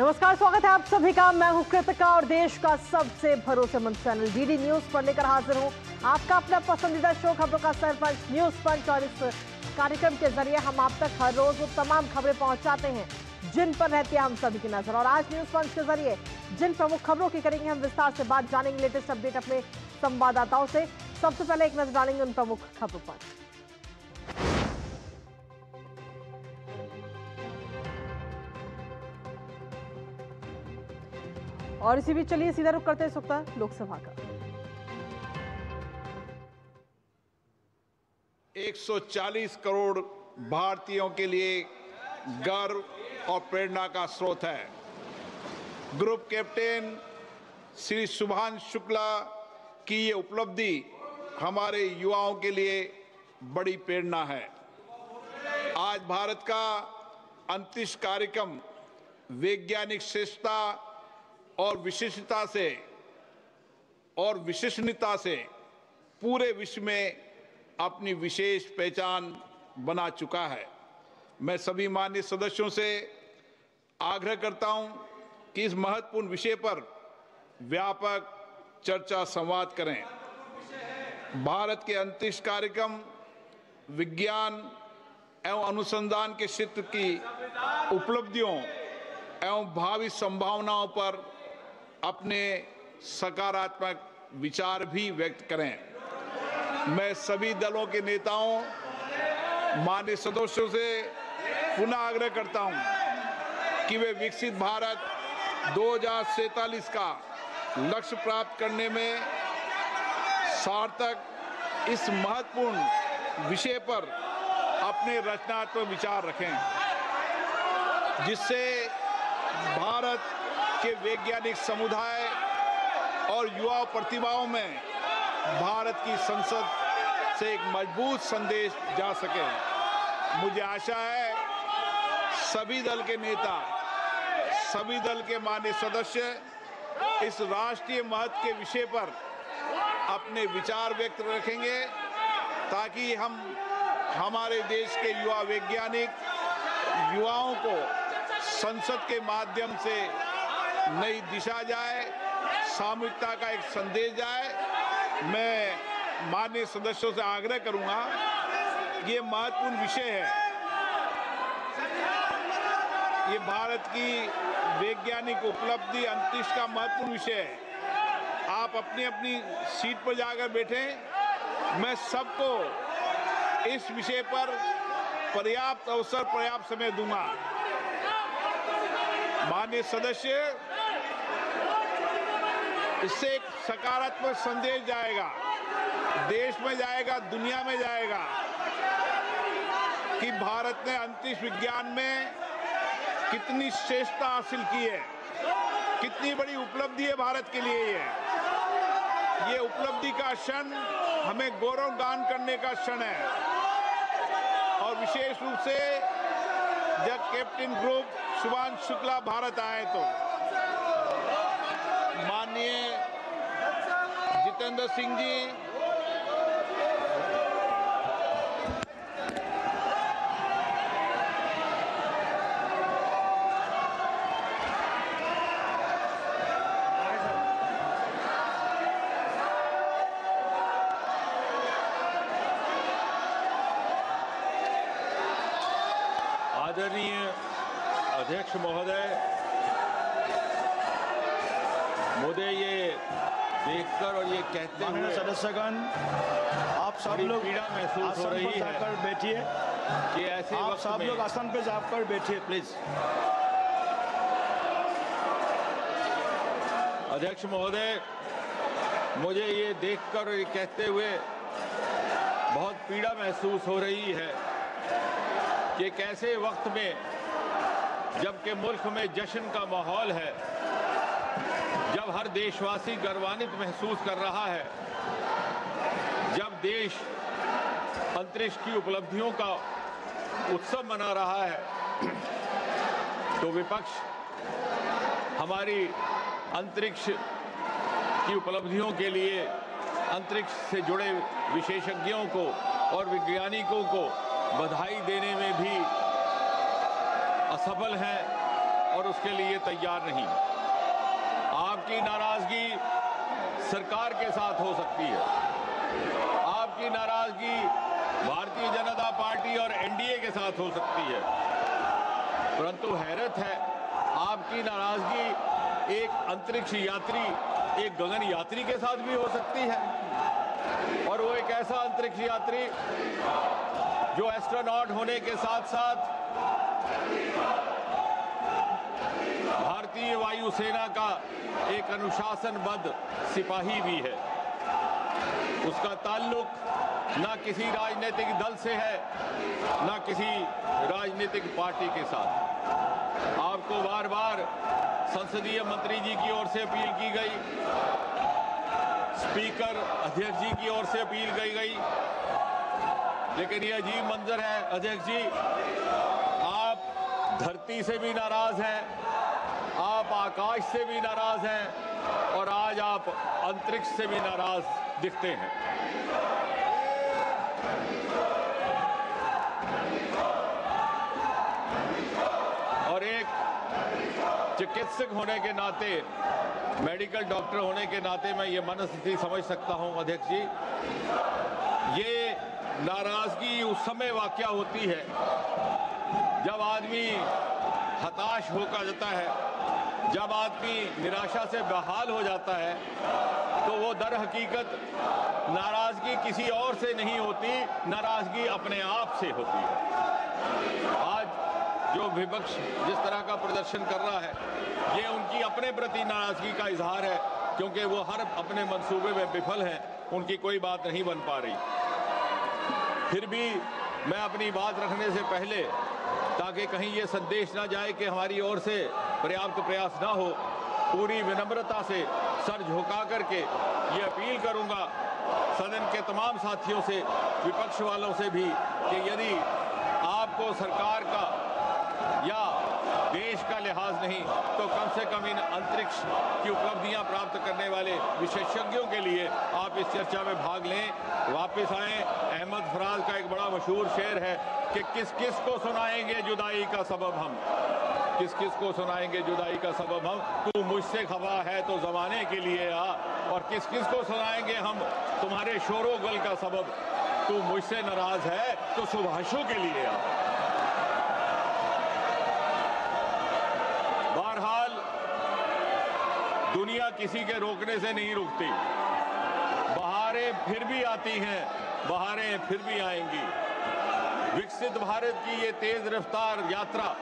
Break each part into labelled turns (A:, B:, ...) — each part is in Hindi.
A: नमस्कार, स्वागत है आप सभी का। मैं हूं कृतिका और देश का सबसे भरोसेमंद चैनल डीडी न्यूज पर लेकर हाजिर हूं आपका अपना पसंदीदा शो खबरों का सरपंच न्यूज पंच। और इस कार्यक्रम के जरिए हम आप तक हर रोज वो तमाम खबरें पहुंचाते हैं जिन पर रहती है हम सभी की नजर। और आज न्यूज पंच के जरिए जिन प्रमुख खबरों की करेंगे हम विस्तार से बात, जानेंगे लेटेस्ट अपडेट अपने संवाददाताओं से। सबसे पहले एक नजर डालेंगे उन प्रमुख खबरों पर। और इसी बीच चलिए सीधा रुख करते हैं इस वक्त लोकसभा का।
B: 140 करोड़ भारतीयों के लिए गर्व और प्रेरणा का स्रोत है। ग्रुप कैप्टन श्री शुभांशु शुक्ला की ये उपलब्धि हमारे युवाओं के लिए बड़ी प्रेरणा है। आज भारत का अंतरिक्ष कार्यक्रम वैज्ञानिक श्रेष्ठता और विशिष्टता से पूरे विश्व में अपनी विशेष पहचान बना चुका है। मैं सभी माननीय सदस्यों से आग्रह करता हूं कि इस महत्वपूर्ण विषय पर व्यापक चर्चा संवाद करें। भारत के अंतरिक्ष कार्यक्रम विज्ञान एवं अनुसंधान के क्षेत्र की उपलब्धियों एवं भावी संभावनाओं पर अपने सकारात्मक विचार भी व्यक्त करें। मैं सभी दलों के नेताओं, माननीय सदस्यों से पुनः आग्रह करता हूं कि वे विकसित भारत 2047 का लक्ष्य प्राप्त करने में सार्थक इस महत्वपूर्ण विषय पर अपने रचनात्मक विचार रखें, जिससे भारत के वैज्ञानिक समुदाय और युवा प्रतिभाओं में भारत की संसद से एक मजबूत संदेश जा सके। मुझे आशा है सभी दल के नेता, सभी दल के माननीय सदस्य इस राष्ट्रीय महत्व के विषय पर अपने विचार व्यक्त रखेंगे, ताकि हम हमारे देश के युवा वैज्ञानिक युवाओं को संसद के माध्यम से नई दिशा जाए, सामूहिकता का एक संदेश जाए। मैं माननीय सदस्यों से आग्रह करूंगा, ये महत्वपूर्ण विषय है, ये भारत की वैज्ञानिक उपलब्धि अंतरिक्ष का महत्वपूर्ण विषय है। आप अपनी अपनी सीट पर जाकर बैठें। मैं सबको इस विषय पर पर्याप्त अवसर, पर्याप्त समय दूंगा। माननीय सदस्य, इससे एक सकारात्मक संदेश जाएगा, देश में जाएगा, दुनिया में जाएगा कि भारत ने अंतरिक्ष विज्ञान में कितनी श्रेष्ठता हासिल की है, कितनी बड़ी उपलब्धि है भारत के लिए। ये उपलब्धि का क्षण हमें गौरवगान करने का क्षण है। और विशेष रूप से जब कैप्टन ग्रुप शुभांशु शुक्ला भारत आए तो माननीय जितेंद्र सिंह जी,
C: आदरणीय अध्यक्ष महोदय, मुझे ये देखकर और ये कहते हुए
D: सदस्यगण, आप सब लोग
C: पीड़ा महसूस हो रही है।
D: बैठिए
C: कि ऐसे
D: आप
C: वक्त
D: सब
C: में
D: लोग आसन पे जाकर बैठिए प्लीज।
C: अध्यक्ष महोदय, मुझे ये देखकर और ये कहते हुए बहुत पीड़ा महसूस हो रही है कि कैसे वक्त में, जबकि मुल्क में जश्न का माहौल है, जब हर देशवासी गर्वान्वित महसूस कर रहा है, जब देश अंतरिक्ष की उपलब्धियों का उत्सव मना रहा है, तो विपक्ष हमारी अंतरिक्ष की उपलब्धियों के लिए अंतरिक्ष से जुड़े विशेषज्ञों को और वैज्ञानिकों को बधाई देने में भी असफल हैं और उसके लिए तैयार नहीं। आपकी नाराजगी सरकार के साथ हो सकती है, आपकी नाराजगी भारतीय जनता पार्टी और एनडीए के साथ हो सकती है, परंतु हैरत है आपकी नाराजगी एक अंतरिक्ष यात्री, एक गगन यात्री के साथ भी हो सकती है। और वो एक ऐसा अंतरिक्ष यात्री जो एस्ट्रोनॉट होने के साथ साथ भारतीय वायुसेना का एक अनुशासनबद्ध सिपाही भी है। उसका ताल्लुक ना किसी राजनीतिक दल से है, ना किसी राजनीतिक पार्टी के साथ। आपको बार बार संसदीय मंत्री जी की ओर से अपील की गई, स्पीकर अध्यक्ष जी की ओर से अपील की गई, लेकिन ये अजीब मंजर है अध्यक्ष जी, आप धरती से भी नाराज हैं, आप आकाश से भी नाराज हैं और आज आप अंतरिक्ष से भी नाराज दिखते हैं। और एक चिकित्सक होने के नाते, मेडिकल डॉक्टर होने के नाते मैं ये मनस्थिति समझ सकता हूं अध्यक्ष जी। ये नाराजगी उस समय वाक़या होती है जब आदमी हताश होकर जाता है, जब आदमी निराशा से बेहाल हो जाता है, तो वो दर हकीकत नाराजगी किसी और से नहीं होती, नाराजगी अपने आप से होती है। आज जो विपक्ष जिस तरह का प्रदर्शन कर रहा है, ये उनकी अपने प्रति नाराजगी का इजहार है, क्योंकि वो हर अपने मंसूबे में विफल हैं, उनकी कोई बात नहीं बन पा रही। फिर भी मैं अपनी बात रखने से पहले, ताकि कहीं ये संदेश ना जाए कि हमारी ओर से पर्याप्त प्रयास ना हो, पूरी विनम्रता से सर झुका करके ये अपील करूंगा सदन के तमाम साथियों से, विपक्ष वालों से भी, कि यदि आपको सरकार का या देश का लिहाज नहीं तो कम से कम इन अंतरिक्ष की उपलब्धियां प्राप्त करने वाले विशेषज्ञों के लिए आप इस चर्चा में भाग लें, वापस आएं। अहमद फराज का एक बड़ा मशहूर शेर है कि किस किस को सुनाएंगे जुदाई का सबब हम, किस किस को सुनाएंगे जुदाई का सबब हम, तू मुझसे खफा है तो जमाने के लिए आ, और किस किस को सुनाएंगे हम तुम्हारे शोरो गल का सबब, तू मुझसे नाराज है तो सुभाषों के लिए आ। बहरहाल दुनिया किसी के रोकने से नहीं रुकती, बहारें फिर भी आती हैं, बहारें फिर भी आएंगी। विकसित भारत की ये तेज रफ्तार यात्रा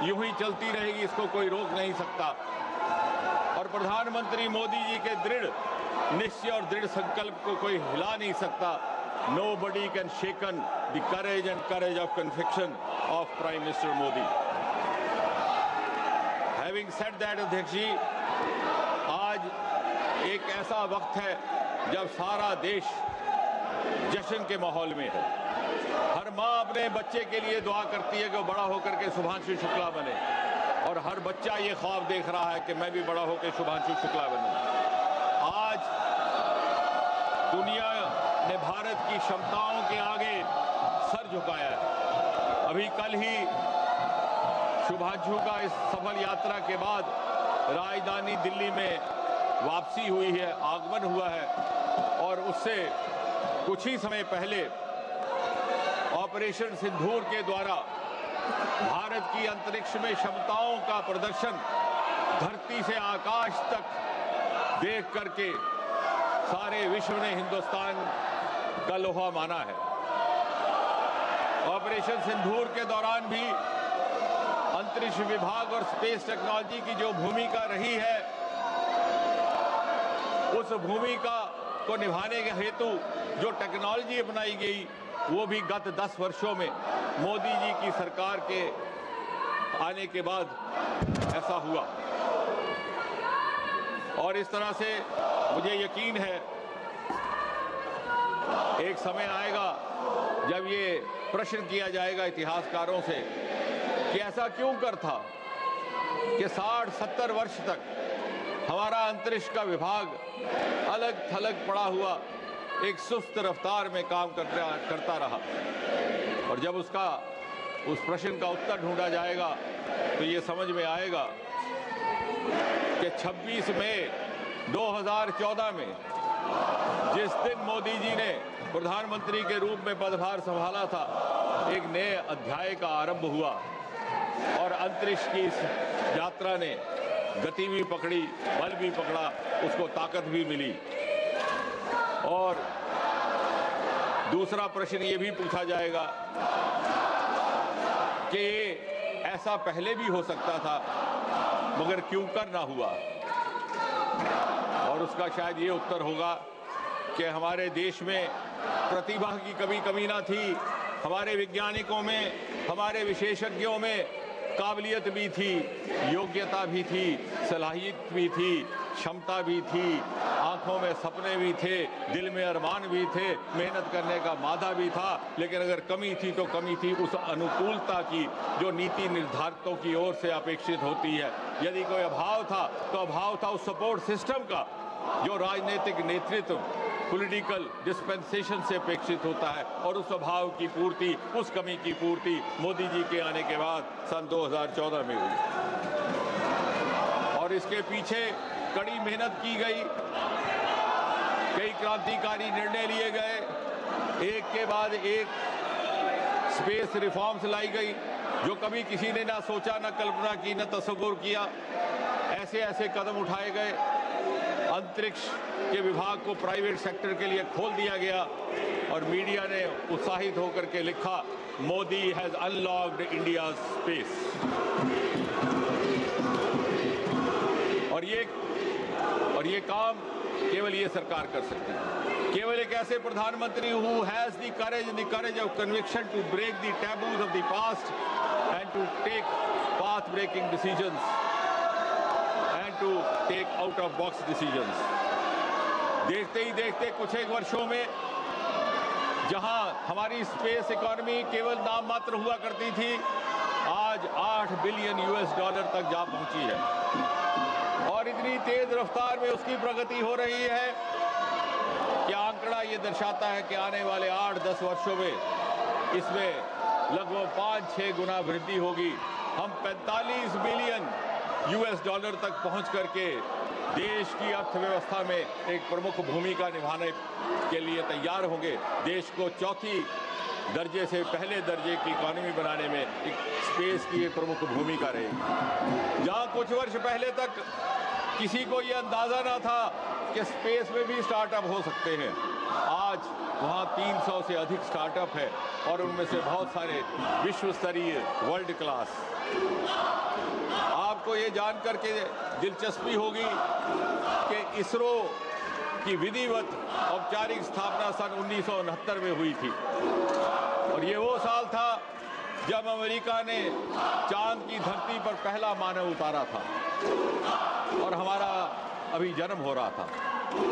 C: यूं ही चलती रहेगी, इसको कोई रोक नहीं सकता। और प्रधानमंत्री मोदी जी के दृढ़ निश्चय और दृढ़ संकल्प को कोई हिला नहीं सकता। Nobody can shaken the courage and courage of conviction of Prime Minister Modi. Having said that, अध्यक्ष जी, आज एक ऐसा वक्त है जब सारा देश जश्न के माहौल में है। हर माँ अपने बच्चे के लिए दुआ करती है कि वो बड़ा होकर के शुभांशु शुक्ला बने, और हर बच्चा ये ख्वाब देख रहा है कि मैं भी बड़ा होकर शुभांशु शुक्ला बनूं। आज दुनिया ने भारत की क्षमताओं के आगे सर झुकाया है। अभी कल ही शुभांशु का इस सफल यात्रा के बाद राजधानी दिल्ली में वापसी हुई है, आगमन हुआ है, और उससे कुछ ही समय पहले ऑपरेशन सिंदूर के द्वारा भारत की अंतरिक्ष में क्षमताओं का प्रदर्शन धरती से आकाश तक देख करके सारे विश्व ने हिंदुस्तान का लोहा माना है। ऑपरेशन सिंदूर के दौरान भी अंतरिक्ष विभाग और स्पेस टेक्नोलॉजी की जो भूमिका रही है, उस भूमिका को निभाने के हेतु जो टेक्नोलॉजी अपनाई गई, वो भी गत 10 वर्षों में मोदी जी की सरकार के आने के बाद ऐसा हुआ। और इस तरह से मुझे यकीन है एक समय आएगा जब ये प्रश्न किया जाएगा इतिहासकारों से कि ऐसा क्यों कर था कि 60-70 वर्ष तक हमारा अंतरिक्ष का विभाग अलग थलग पड़ा हुआ एक सुस्त रफ्तार में काम करता रहा, और जब उसका उस प्रश्न का उत्तर ढूंढा जाएगा तो ये समझ में आएगा कि 26 मई 2014 में जिस दिन मोदी जी ने प्रधानमंत्री के रूप में पदभार संभाला था, एक नए अध्याय का आरंभ हुआ और अंतरिक्ष की इस यात्रा ने गति भी पकड़ी, बल भी पकड़ा, उसको ताकत भी मिली। और दूसरा प्रश्न ये भी पूछा जाएगा कि ऐसा पहले भी हो सकता था मगर क्यों कर ना हुआ, और उसका शायद ये उत्तर होगा कि हमारे देश में प्रतिभा की कमी ना थी, हमारे वैज्ञानिकों में, हमारे विशेषज्ञों में काबिलियत भी थी, योग्यता भी थी, सलाहियत भी थी, क्षमता भी थी, आंखों में सपने भी थे, दिल में अरमान भी थे, मेहनत करने का मादा भी था। लेकिन अगर कमी थी तो कमी थी उस अनुकूलता की जो नीति निर्धारकों की ओर से अपेक्षित होती है। यदि कोई अभाव था तो अभाव था उस सपोर्ट सिस्टम का जो राजनीतिक नेतृत्व, पॉलिटिकल डिस्पेंसेशन से अपेक्षित होता है, और उस अभाव की पूर्ति, उस कमी की पूर्ति मोदी जी के आने के बाद सन 2014 में हुई। और इसके पीछे कड़ी मेहनत की गई, कई क्रांतिकारी निर्णय लिए गए, एक के बाद एक स्पेस रिफॉर्म्स लाई गई जो कभी किसी ने ना सोचा, ना कल्पना की, ना तस्वुर किया। ऐसे ऐसे कदम उठाए गए, अंतरिक्ष के विभाग को प्राइवेट सेक्टर के लिए खोल दिया गया और मीडिया ने उत्साहित होकर के लिखा, Modi has unlocked India space. और ये काम केवल ये सरकार कर सकती है। केवल एक ऐसे प्रधानमंत्री who has the courage of conviction to break the taboos of the past and to take path-breaking decisions and to take out-of-box decisions। देखते ही देखते कुछ एक वर्षों में जहां हमारी स्पेस इकोनॉमी केवल नाम मात्र हुआ करती थी, आज $8 बिलियन तक जा पहुंची है और इतनी तेज रफ्तार में उसकी प्रगति हो रही है कि आंकड़ा ये दर्शाता है कि आने वाले 8-10 वर्षों में इसमें लगभग 5-6 गुना वृद्धि होगी। हम $45 बिलियन तक पहुंच करके देश की अर्थव्यवस्था में एक प्रमुख भूमिका निभाने के लिए तैयार होंगे। देश को चौथी दर्जे से पहले दर्जे की इकोनॉमी बनाने में एक स्पेस की एक प्रमुख भूमिका रहेगी। जहां कुछ वर्ष पहले तक किसी को यह अंदाजा ना था कि स्पेस में भी स्टार्टअप हो सकते हैं, आज वहां 300 से अधिक स्टार्टअप है और उनमें से बहुत सारे विश्व स्तरीय, वर्ल्ड क्लास। आपको ये जान करके दिलचस्पी होगी कि इसरो की विधिवत औपचारिक स्थापना सन 1969 में हुई थी और ये वो साल था जब अमेरिका ने चांद की धरती पर पहला मानव उतारा था और हमारा अभी जन्म हो रहा था।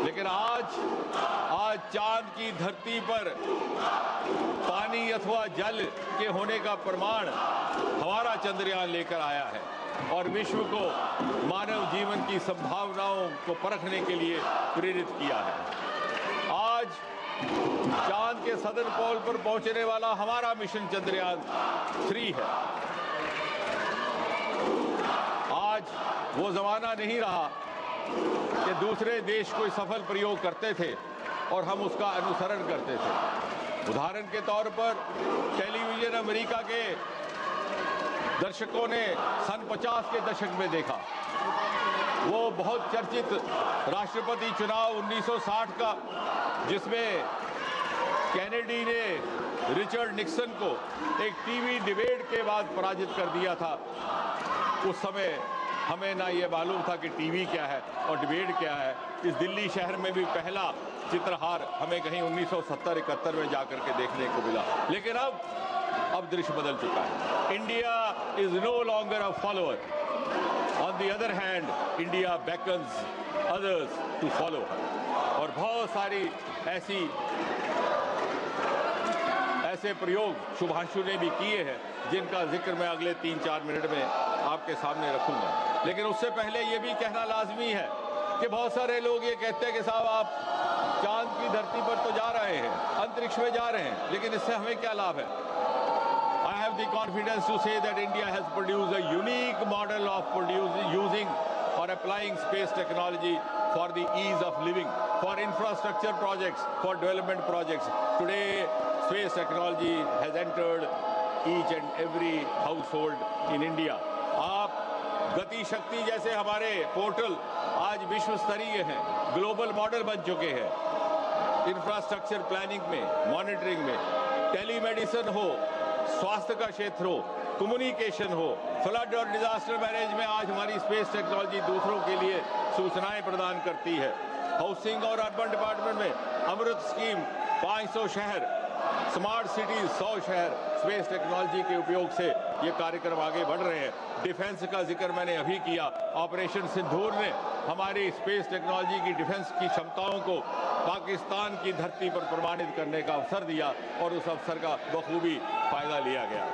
C: लेकिन आज चांद की धरती पर पानी अथवा जल के होने का प्रमाण हमारा चंद्रयान लेकर आया है और विश्व को मानव जीवन की संभावनाओं को परखने के लिए प्रेरित किया है। आज चांद के सदर्न पोल पर पहुंचने वाला हमारा मिशन चंद्रयान 3 है। आज वो जमाना नहीं रहा कि दूसरे देश कोई सफल प्रयोग करते थे और हम उसका अनुसरण करते थे। उदाहरण के तौर पर टेलीविजन अमेरिका के दर्शकों ने सन 50 के दशक में देखा, वो बहुत चर्चित राष्ट्रपति चुनाव 1960 का, जिसमें कैनेडी ने रिचर्ड निक्सन को एक टीवी डिबेट के बाद पराजित कर दिया था। उस समय हमें ना ये मालूम था कि टीवी क्या है और डिबेट क्या है। इस दिल्ली शहर में भी पहला चित्रहार हमें कहीं 1970-71 में जाकर के देखने को मिला। लेकिन अब दृश्य बदल चुका है। India is no longer a follower, on the other hand India beckons others to follow her. और बहुत सारी ऐसे प्रयोग शुभांशु ने भी किए हैं जिनका जिक्र मैं अगले 3-4 मिनट में आपके सामने रखूंगा। लेकिन उससे पहले ये भी कहना लाजमी है कि बहुत सारे लोग ये कहते हैं कि साहब आप चांद की धरती पर तो जा रहे हैं, अंतरिक्ष में जा रहे हैं, लेकिन इससे हमें क्या लाभ है? I have the confidence to say that India has produced a unique model of using or applying space technology for the ease of living, for infrastructure projects, for development projects. Today, space technology has entered each and every household in India. आप गति शक्ति जैसे हमारे पोर्टल आज विश्व स्तरीय हैं, ग्लोबल मॉडल बन चुके हैं। इंफ्रास्ट्रक्चर प्लानिंग में, मॉनिटरिंग में, टेलीमेडिसिन हो, स्वास्थ्य का क्षेत्र हो, कम्युनिकेशन हो, फ्लड और डिजास्टर मैनेज में आज हमारी स्पेस टेक्नोलॉजी दूसरों के लिए सूचनाएं प्रदान करती है। हाउसिंग और अर्बन डिपार्टमेंट में अमृत स्कीम 500 शहर, स्मार्ट सिटीज 100 शहर स्पेस टेक्नोलॉजी के उपयोग से ये कार्यक्रम आगे बढ़ रहे हैं। डिफेंस का जिक्र मैंने अभी किया। ऑपरेशन सिंदूर ने हमारी स्पेस टेक्नोलॉजी की डिफेंस की क्षमताओं को पाकिस्तान की धरती पर प्रमाणित करने का अवसर दिया और उस अवसर का बखूबी फायदा लिया गया।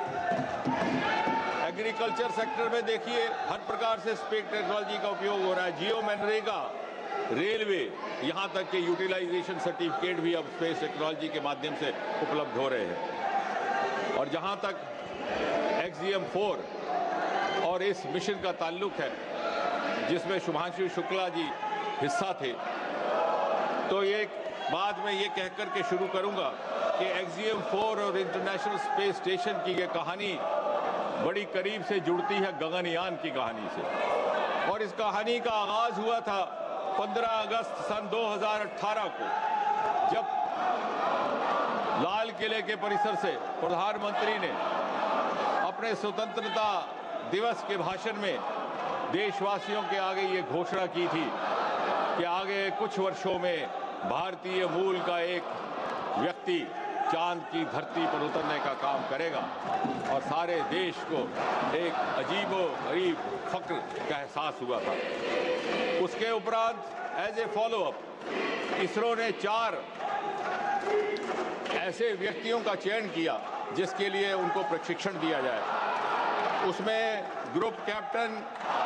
C: एग्रीकल्चर सेक्टर में देखिए हर प्रकार से स्पेस टेक्नोलॉजी का उपयोग हो रहा है। जियो मनरेगा, रेलवे, यहाँ तक के यूटिलाइजेशन सर्टिफिकेट भी अब स्पेस टेक्नोलॉजी के माध्यम से उपलब्ध हो रहे हैं। और जहाँ तक XGM-4 और इस मिशन का ताल्लुक है जिसमें शुभांशु शुक्ला जी हिस्सा थे, तो ये बाद में ये कहकर के शुरू करूंगा कि XGM-4 और इंटरनेशनल स्पेस स्टेशन की ये कहानी बड़ी करीब से जुड़ती है गगनयान की कहानी से। और इस कहानी का आगाज हुआ था 15 अगस्त सन 2018 को, जब लाल किले के परिसर से प्रधानमंत्री ने अपने स्वतंत्रता दिवस के भाषण में देशवासियों के आगे ये घोषणा की थी कि आगे कुछ वर्षों में भारतीय मूल का एक व्यक्ति चांद की धरती पर उतरने का काम करेगा। और सारे देश को एक अजीबो-गरीब फक्र का एहसास हुआ था। उसके उपरांत एज ए फॉलोअप इसरो ने 4 ऐसे व्यक्तियों का चयन किया जिसके लिए उनको प्रशिक्षण दिया जाए। उसमें ग्रुप कैप्टन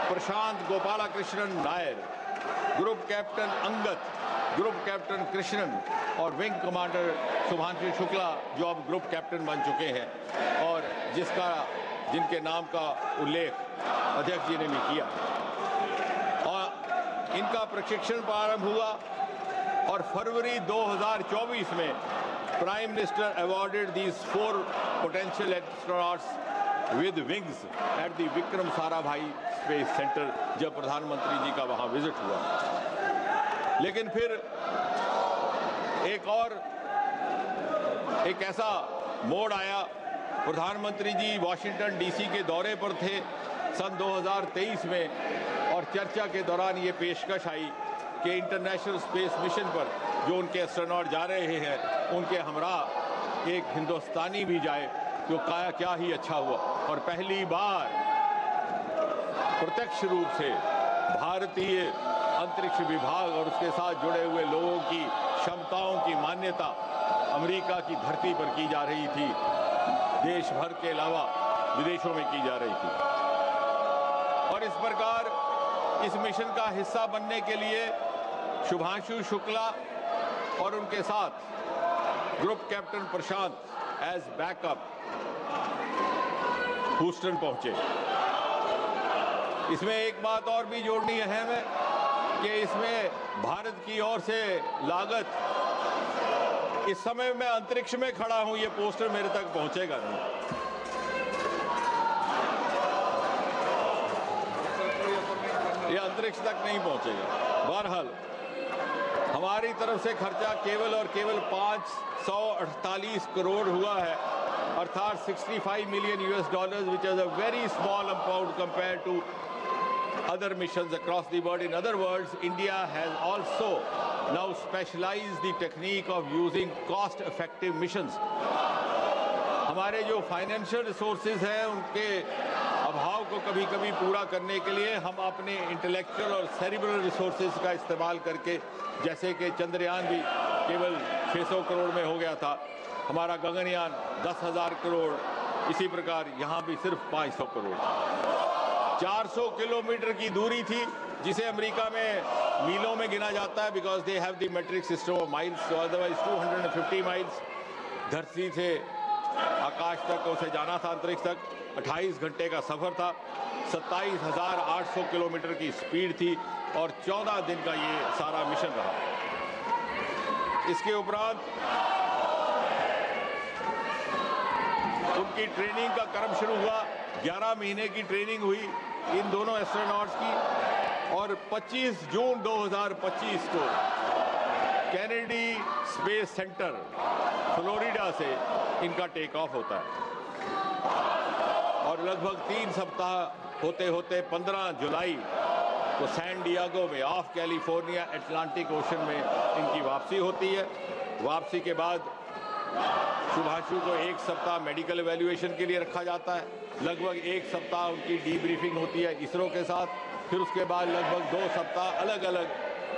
C: प्रशांत गोपालकृष्णन नायर, ग्रुप कैप्टन अंगत, ग्रुप कैप्टन कृष्णन और विंग कमांडर शुभांशु शुक्ला जो अब ग्रुप कैप्टन बन चुके हैं और जिनके नाम का उल्लेख अध्यक्ष जी ने भी किया। और इनका प्रशिक्षण प्रारंभ हुआ और फरवरी 2024 में prime minister awarded these 4 potential astronauts with wings at the Vikram Sarabhai space centre, जब प्रधानमंत्री जी का वहां विजिट हुआ। लेकिन फिर एक ऐसा मोड़ आया। प्रधानमंत्री जी वाशिंगटन डीसी के दौरे पर थे सन 2023 में और चर्चा के दौरान ये पेशकश आई कि इंटरनेशनल स्पेस मिशन पर जो उनके एस्ट्रोनॉट जा रहे हैं उनके हमरा एक हिंदुस्तानी भी जाए, तो क्या ही अच्छा हुआ। और पहली बार प्रत्यक्ष रूप से भारतीय अंतरिक्ष विभाग और उसके साथ जुड़े हुए लोगों की क्षमताओं की मान्यता अमेरिका की धरती पर की जा रही थी, देश भर के अलावा विदेशों में की जा रही थी। और इस प्रकार इस मिशन का हिस्सा बनने के लिए शुभांशु शुक्ला और उनके साथ ग्रुप कैप्टन प्रशांत एज बैकअप ह्यूस्टन पहुंचे। इसमें एक बात और भी जोड़नी अहम है कि इसमें भारत की ओर से लागत, इस समय मैं अंतरिक्ष में खड़ा हूं, ये पोस्टर मेरे तक पहुंचेगा नहीं। ये अंतरिक्ष तक नहीं पहुंचेगा। बहरहाल हमारी तरफ से खर्चा केवल और केवल 548 करोड़ हुआ है, अर्थात $65 million, which is a very small amount compared to other missions across the world. In other words, India has also now specialized the technique of using cost-effective missions. हमारे जो फाइनेंशियल रिसोर्सेज हैं उनके अभाव को कभी कभी पूरा करने के लिए हम अपने इंटेलेक्चुअल और सेरिब्रल रिसोर्सेज का इस्तेमाल करके, जैसे कि चंद्रयान भी केवल 600 करोड़ में हो गया था, हमारा गगनयान 10,000 करोड़, इसी प्रकार यहाँ भी सिर्फ 500 करोड़। 400 किलोमीटर की दूरी थी जिसे अमेरिका में मीलों में गिना जाता है, because they have the metric system of miles, so otherwise 250 miles धरती से आकाश तक उसे जाना था, अंतरिक्ष तक। 28 घंटे का सफर था, 27,800 किलोमीटर की स्पीड थी और 14 दिन का ये सारा मिशन रहा। इसके उपरांत उनकी ट्रेनिंग का क्रम शुरू हुआ। 11 महीने की ट्रेनिंग हुई इन दोनों एस्ट्रोनॉट्स की और 25 जून 2025 को कैनेडी स्पेस सेंटर फ्लोरिडा से इनका टेक ऑफ होता है और लगभग 3 सप्ताह होते होते 15 जुलाई को सैन डिएगो में ऑफ कैलिफोर्निया अटलांटिक ओशन में इनकी वापसी होती है। वापसी के बाद शुभांशु को 1 सप्ताह मेडिकल एवेल्युएशन के लिए रखा जाता है। लगभग 1 सप्ताह उनकी डीब्रीफिंग होती है इसरो के साथ। फिर उसके बाद लगभग 2 सप्ताह अलग अलग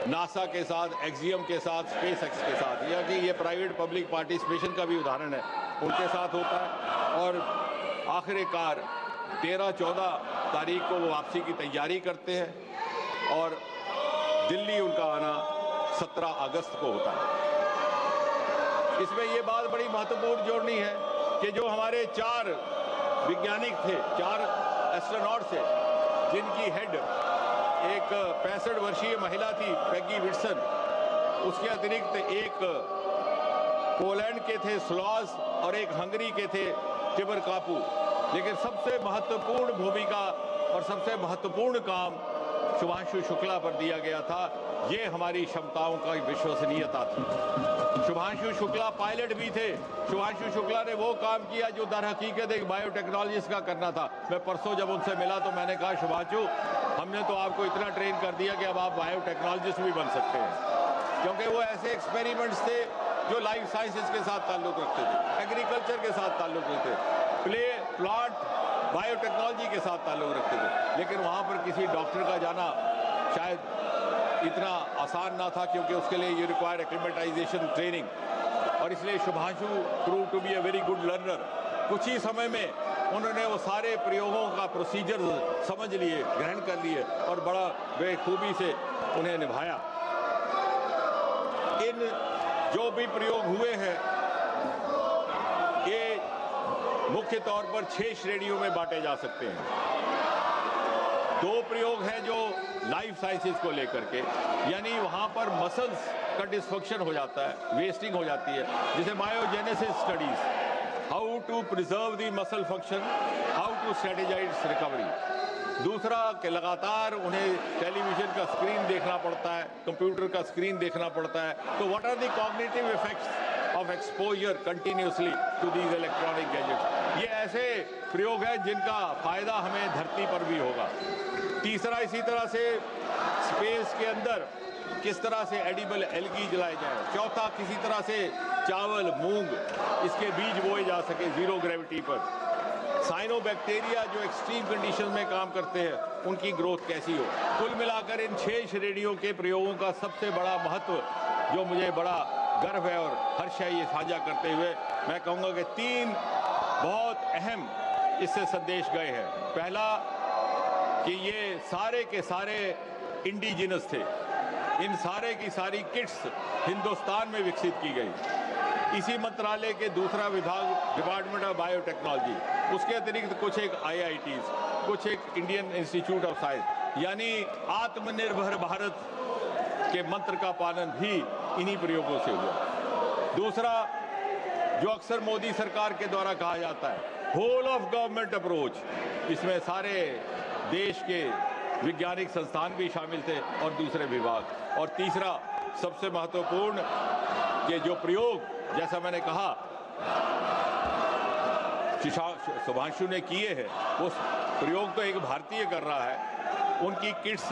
C: नासा के साथ, एक्सियम के साथ, स्पेस एक्स के साथ, या कि ये प्राइवेट पब्लिक पार्टिसिपेशन का भी उदाहरण है, उनके साथ होता है। और आखिरकार 13-14 तारीख को वो वापसी की तैयारी करते हैं और दिल्ली उनका आना 17 अगस्त को होता है। इसमें ये बात बड़ी महत्वपूर्ण जोड़नी है कि जो हमारे 4 वैज्ञानिक थे, 4 एस्ट्रोनॉट थे, जिनकी हेड एक 65 वर्षीय महिला थी, पेगी विल्सन, उसके अतिरिक्त एक पोलैंड के थे स्लॉस और एक हंगरी के थे टिबर कापू। लेकिन सबसे महत्वपूर्ण भूमिका और सबसे महत्वपूर्ण काम शुभांशु शुक्ला पर दिया गया था। ये हमारी क्षमताओं का विश्वसनीयता थी। शुभांशु शुक्ला पायलट भी थे। शुभांशु शुक्ला ने वो काम किया जो दर हकीकत एक बायोटेक्नोलॉजिस्ट का करना था। मैं परसों जब उनसे मिला तो मैंने कहा, शुभांशु, हमने तो आपको इतना ट्रेन कर दिया कि अब आप बायोटेक्नोलॉजिस्ट भी बन सकते हैं, क्योंकि वो ऐसे एक्सपेरिमेंट्स थे जो लाइफ साइंसेज के साथ ताल्लुक रखते थे, एग्रीकल्चर के साथ ताल्लुक रखते थे, प्लांट बायोटेक्नोलॉजी के साथ ताल्लुक रखते थे। लेकिन वहाँ पर किसी डॉक्टर का जाना शायद इतना आसान ना था, क्योंकि उसके लिए ये रिक्वायर एक्लिमेटाइजेशन ट्रेनिंग। और इसलिए Shubhanshu prove to be a very good learner. कुछ ही समय में उन्होंने वो सारे प्रयोगों का प्रोसीजर समझ लिए, ग्रहण कर लिए और बड़ा बेखूबी से उन्हें निभाया। इन जो भी प्रयोग हुए हैं ये मुख्य तौर पर 6 श्रेणियों में बांटे जा सकते हैं। 2 प्रयोग हैं जो लाइफ साइंसेज को लेकर के, यानी वहां पर मसल्स का डिस्फंक्शन हो जाता है, वेस्टिंग हो जाती है, जिसे biogenesis studies, how to preserve the muscle function, how to strategise recovery. दूसरा कि लगातार उन्हें टेलीविजन का स्क्रीन देखना पड़ता है, कंप्यूटर का स्क्रीन देखना पड़ता है, तो what are the cognitive effects of exposure continuously to these electronic gadgets. ये ऐसे प्रयोग हैं जिनका फायदा हमें धरती पर भी होगा। तीसरा, इसी तरह से स्पेस के अंदर किस तरह से एडिबल एल्गी जलाए जाए। चौथा, किसी तरह से चावल, मूंग, इसके बीज बोए जा सके जीरो ग्रेविटी पर। साइनोबैक्टीरिया जो एक्सट्रीम कंडीशन में काम करते हैं, उनकी ग्रोथ कैसी हो। कुल मिलाकर इन 6 श्रेणियों के प्रयोगों का सबसे बड़ा महत्व, जो मुझे बड़ा गर्व है और हर्ष है ये साझा करते हुए, मैं कहूँगा कि 3 बहुत अहम इससे संदेश गए हैं। पहला कि ये सारे के सारे इंडिजिनस थे। इन सारे की सारी किट्स हिंदुस्तान में विकसित की गई। इसी मंत्रालय के दूसरा विभाग डिपार्टमेंट ऑफ बायोटेक्नोलॉजी, उसके अतिरिक्त कुछ एक IITs, कुछ एक इंडियन इंस्टीट्यूट ऑफ साइंस, यानी आत्मनिर्भर भारत के मंत्र का पालन भी इन्हीं प्रयोगों से हुआ। दूसरा, जो अक्सर मोदी सरकार के द्वारा कहा जाता है, होल ऑफ गवर्नमेंट अप्रोच, इसमें सारे देश के वैज्ञानिक संस्थान भी शामिल थे और दूसरे विभाग। और तीसरा, सबसे महत्वपूर्ण, कि जो प्रयोग, जैसा मैंने कहा, शुभांशु ने किए हैं, वो प्रयोग तो एक भारतीय कर रहा है, उनकी किट्स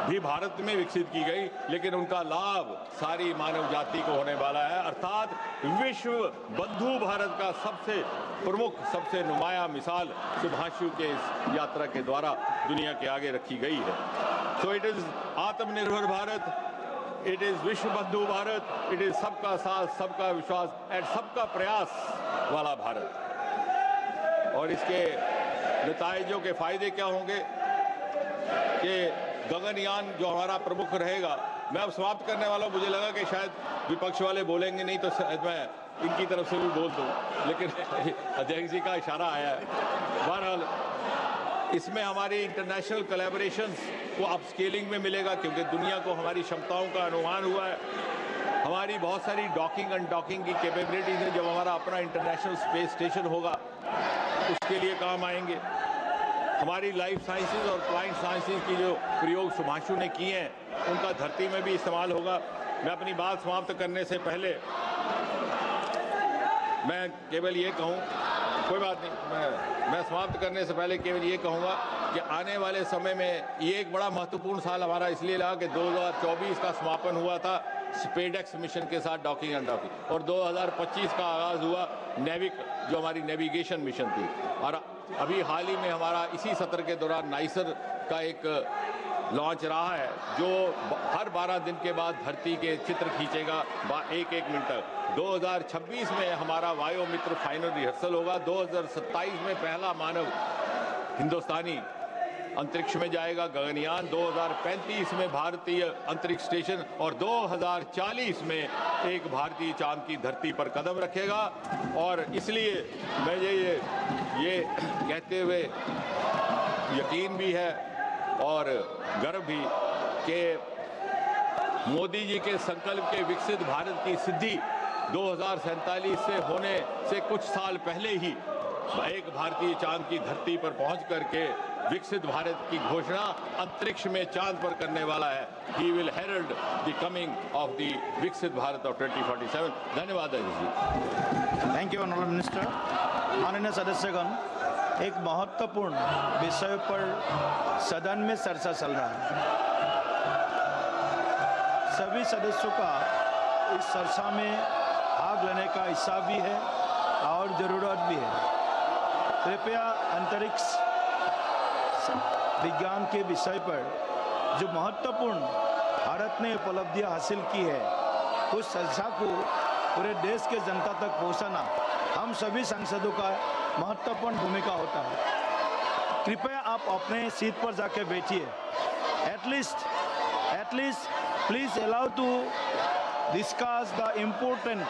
C: भी भारत में विकसित की गई, लेकिन उनका लाभ सारी मानव जाति को होने वाला है। अर्थात विश्व बंधु भारत का सबसे प्रमुख, सबसे नुमाया मिसाल शुभांशु के इस यात्रा के द्वारा दुनिया के आगे रखी गई है। सो इट इज आत्मनिर्भर भारत, इट इज विश्व बंधु भारत, इट इज सबका साथ, सबका विश्वास एंड सबका प्रयास वाला भारत। और इसके नतीजों के फायदे क्या होंगे कि गगनयान जो हमारा प्रमुख रहेगा। मैं अब समाप्त करने वाला हूं। मुझे लगा कि शायद विपक्ष वाले बोलेंगे नहीं, तो शायद मैं इनकी तरफ से भी बोल दूं, लेकिन अध्यक्ष जी का इशारा आया है। बहरहाल इसमें हमारी इंटरनेशनल कोलैबोरेशंस को अपस्केलिंग में मिलेगा, क्योंकि दुनिया को हमारी क्षमताओं का अनुमान हुआ है। हमारी बहुत सारी डॉकिंग अनडॉकिंग की कैपेबिलिटीज है। जब हमारा अपना इंटरनेशनल स्पेस स्टेशन होगा उसके लिए काम आएंगे। हमारी लाइफ साइंसेज और प्लाइंट साइंसेज की जो प्रयोग सुभाषु ने किए हैं उनका धरती में भी इस्तेमाल होगा। मैं अपनी बात समाप्त करने से पहले मैं केवल ये कहूँ, कोई बात नहीं, मैं समाप्त करने से पहले केवल ये कहूँगा कि आने वाले समय में ये एक बड़ा महत्वपूर्ण साल हमारा इसलिए रहा कि 2024 का समापन हुआ था स्पेडेक्स मिशन के साथ डॉकिंग अनडॉकिंग, और 2025 का आगाज हुआ नेविक, जो हमारी नेविगेशन मिशन थी। और अभी हाल ही में हमारा इसी सत्र के दौरान नाइसर का एक लॉन्च रहा है, जो हर 12 दिन के बाद धरती के चित्र खींचेगा एक मिनट तक। 2026 में हमारा वायु मित्र फाइनल रिहर्सल होगा। 2027 में पहला मानव हिंदुस्तानी अंतरिक्ष में जाएगा, गगनयान। 2035 में भारतीय अंतरिक्ष स्टेशन, और 2040 में एक भारतीय चांद की धरती पर कदम रखेगा। और इसलिए मैं ये कहते हुए यकीन भी है और गर्व भी कि मोदी जी के संकल्प के विकसित भारत की सिद्धि 2047 से होने से कुछ साल पहले ही एक भारतीय चांद की धरती पर पहुंच करके विकसित भारत की घोषणा अंतरिक्ष में चांद पर करने वाला है। He will herald the coming of the विकसित भारत ऑफ 2047। धन्यवाद जी।
D: Thank you honourable minister. माननीय सदस्यगण, एक महत्वपूर्ण विषय पर सदन में चर्चा चल रहा है। सभी सदस्यों का इस चर्चा में भाग लेने का हिस्सा भी है और जरूरत भी है। कृपया अंतरिक्ष विज्ञान के विषय पर जो महत्वपूर्ण भारत ने उपलब्धियां हासिल की है उस चर्चा को पूरे देश के जनता तक पहुंचाना हम सभी सांसदों का महत्वपूर्ण भूमिका होता है। कृपया आप अपने सीट पर जाके बैठिए। At least please allow to discuss the important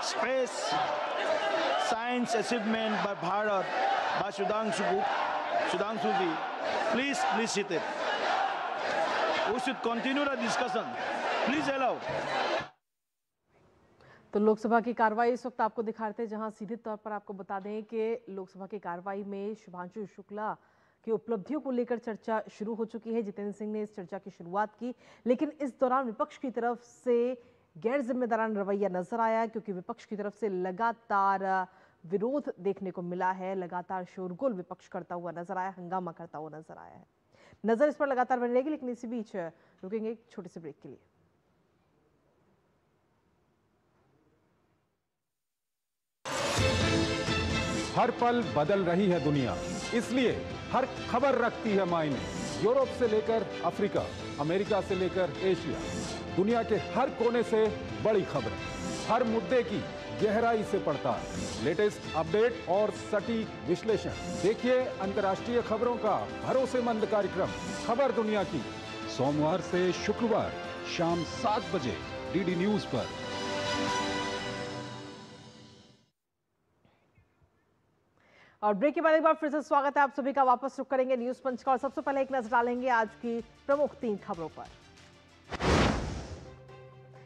D: space science achievement by Bharat by Sudhanshu ji. Please sit it. We should continue the discussion. Please allow.
A: तो लोकसभा की कार्रवाई इस वक्त आपको दिखाते हैं, जहां सीधे तौर पर आपको बता दें कि लोकसभा की कार्रवाई में शुभांशु शुक्ला की उपलब्धियों को लेकर चर्चा शुरू हो चुकी है। जितेंद्र सिंह ने इस चर्चा की शुरुआत की, लेकिन इस दौरान विपक्ष की तरफ से गैर जिम्मेदाराना रवैया नजर आया, क्योंकि विपक्ष की तरफ से लगातार विरोध देखने को मिला है। लगातार शोरगुल विपक्ष करता हुआ नजर आया, हंगामा करता हुआ नजर आया है। नजर इस पर लगातार बनी रहेगी, लेकिन इसी बीच रुकेंगे एक छोटे से ब्रेक के लिए।
E: हर पल बदल रही है दुनिया, इसलिए हर खबर रखती है मायने। यूरोप से लेकर अफ्रीका, अमेरिका से लेकर एशिया, दुनिया के हर कोने से बड़ी खबरें, हर मुद्दे की गहराई से पड़ताल, लेटेस्ट अपडेट और सटीक विश्लेषण। देखिए अंतर्राष्ट्रीय खबरों का भरोसेमंद कार्यक्रम खबर दुनिया की, सोमवार से शुक्रवार शाम 7 बजे डीडी न्यूज पर।
A: और ब्रेक के बाद एक बार फिर से स्वागत है आप सभी का। वापस रुक करेंगे न्यूज पंच का और सबसे पहले एक नजर डालेंगे आज की प्रमुख 3 खबरों पर।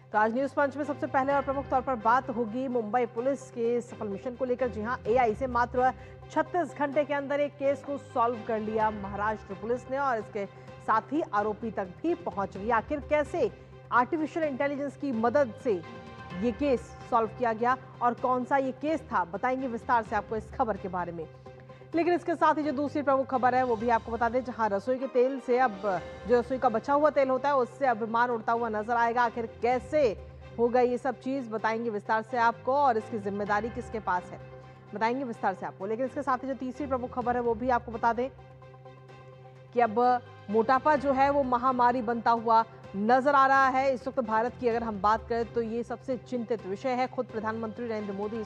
A: तो आज न्यूज पंच में सबसे पहले और प्रमुख तौर पर बात होगी मुंबई पुलिस के सफल मिशन को लेकर। जी हां, एआई से मात्र 36 घंटे के अंदर एक केस को सॉल्व कर लिया महाराष्ट्र पुलिस ने, और इसके साथ ही आरोपी तक भी पहुंच गई। आखिर कैसे आर्टिफिशियल इंटेलिजेंस की मदद से ये केस सॉल्व किया गया और कौन सा ये केस था, बताएंगे विस्तार से आपको इस खबर के बारे में। लेकिन इसके साथ ही जो दूसरी प्रमुख खबर है वो भी आपको बता दें, जहां रसोई के तेल से अब जो रसोई का बचा हुआ तेल होता है उससे अब विमान उड़ता हुआ नजर आएगा। आखिर कैसे होगा ये सब चीज, बताएंगे विस्तार से आपको, और इसकी जिम्मेदारी किसके पास है बताएंगे विस्तार से आपको। लेकिन इसके साथ ही जो तीसरी प्रमुख खबर है वो भी आपको बता दें कि अब मोटापा जो है वो महामारी बनता हुआ नजर आ रहा है। इस वक्त भारत की अगर हम बात करें तो ये सबसे चिंतित विषय है। खुद प्रधानमंत्री नरेंद्र मोदी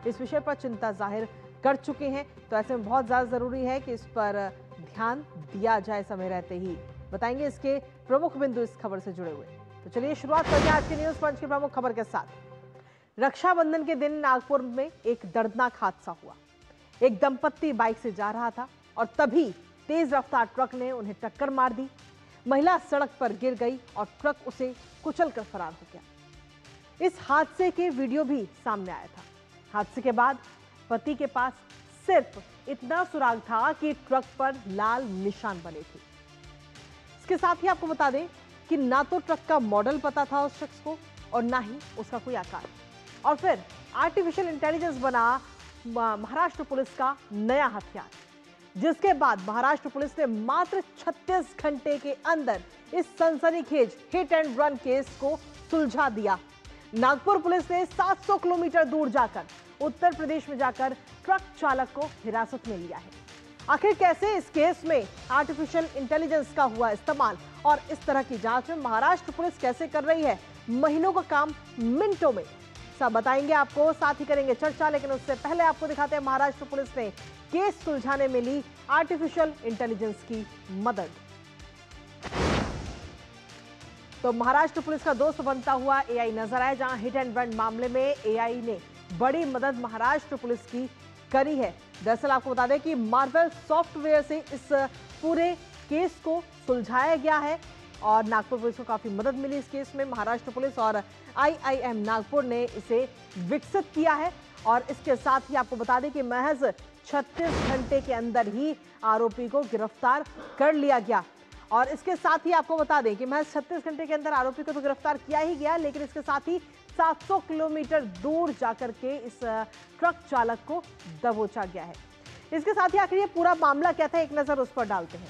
A: इस विषय पर चिंता जाहिर कर चुके हैं। तो ऐसे में बहुत ज्यादा जरूरी है कि इस पर ध्यान दिया जाए समय रहते ही। बताएंगे इसके प्रमुख बिंदु इस खबर से जुड़े हुए। तो चलिए शुरुआत करते हैं आज के न्यूज पंच की प्रमुख खबर के साथ। रक्षाबंधन के दिन नागपुर में एक दर्दनाक हादसा हुआ। एक दंपत्ति बाइक से जा रहा था और तभी तेज रफ्तार ट्रक ने उन्हें टक्कर मार दी। महिला सड़क पर गिर गई और ट्रक उसे कुचलकर फरार हो गया। इस हादसे के वीडियो भी सामने आया था। हादसे के बाद पति के पास सिर्फ इतना सुराग था कि ट्रक पर लाल निशान बने थे। इसके साथ ही आपको बता दें कि ना तो ट्रक का मॉडल पता था उस शख्स को और ना ही उसका कोई आकार। और फिर आर्टिफिशियल इंटेलिजेंस बना महाराष्ट्र पुलिस का नया हथियार, जिसके बाद महाराष्ट्र पुलिस ने मात्र 36 घंटे के अंदर इस सनसनीखेज हिट एंड रन केस को सुलझा दिया। नागपुर पुलिस ने 700 किलोमीटर दूर जाकर उत्तर प्रदेश में जाकर ट्रक चालक को हिरासत में लिया है। आखिर कैसे इस केस में आर्टिफिशियल इंटेलिजेंस का हुआ इस्तेमाल और इस तरह की जांच में महाराष्ट्र पुलिस कैसे कर रही है महीनों का काम मिनटों में, सब बताएंगे आपको, साथ ही करेंगे चर्चा। लेकिन उससे पहले आपको दिखाते हैं महाराष्ट्र पुलिस ने केस सुलझाने में ली आर्टिफिशियल इंटेलिजेंस की मदद। तो महाराष्ट्र पुलिस का दोस्त बनता हुआ एआई नजर आया, जहां हिट एंड रन मामले में एआई ने बड़ी मदद महाराष्ट्र पुलिस की करी है। दरअसल आपको बता दें कि मार्वल सॉफ्टवेयर से इस पूरे केस को सुलझाया गया है और नागपुर पुलिस को काफी मदद मिली इस केस में। महाराष्ट्र पुलिस और आईआईएम नागपुर ने इसे विकसित किया है और इसके साथ ही आपको बता दें कि महज 36 घंटे के अंदर ही आरोपी को गिरफ्तार कर लिया गया। और इसके साथ ही आपको बता दें कि महज 36 घंटे के अंदर आरोपी को तो गिरफ्तार किया ही गया, लेकिन इसके साथ ही 700 किलोमीटर दूर जाकर के इस ट्रक चालक को दबोचा गया है। इसके साथ ही आखिर ये पूरा मामला क्या था, एक नजर उस पर डालते हैं।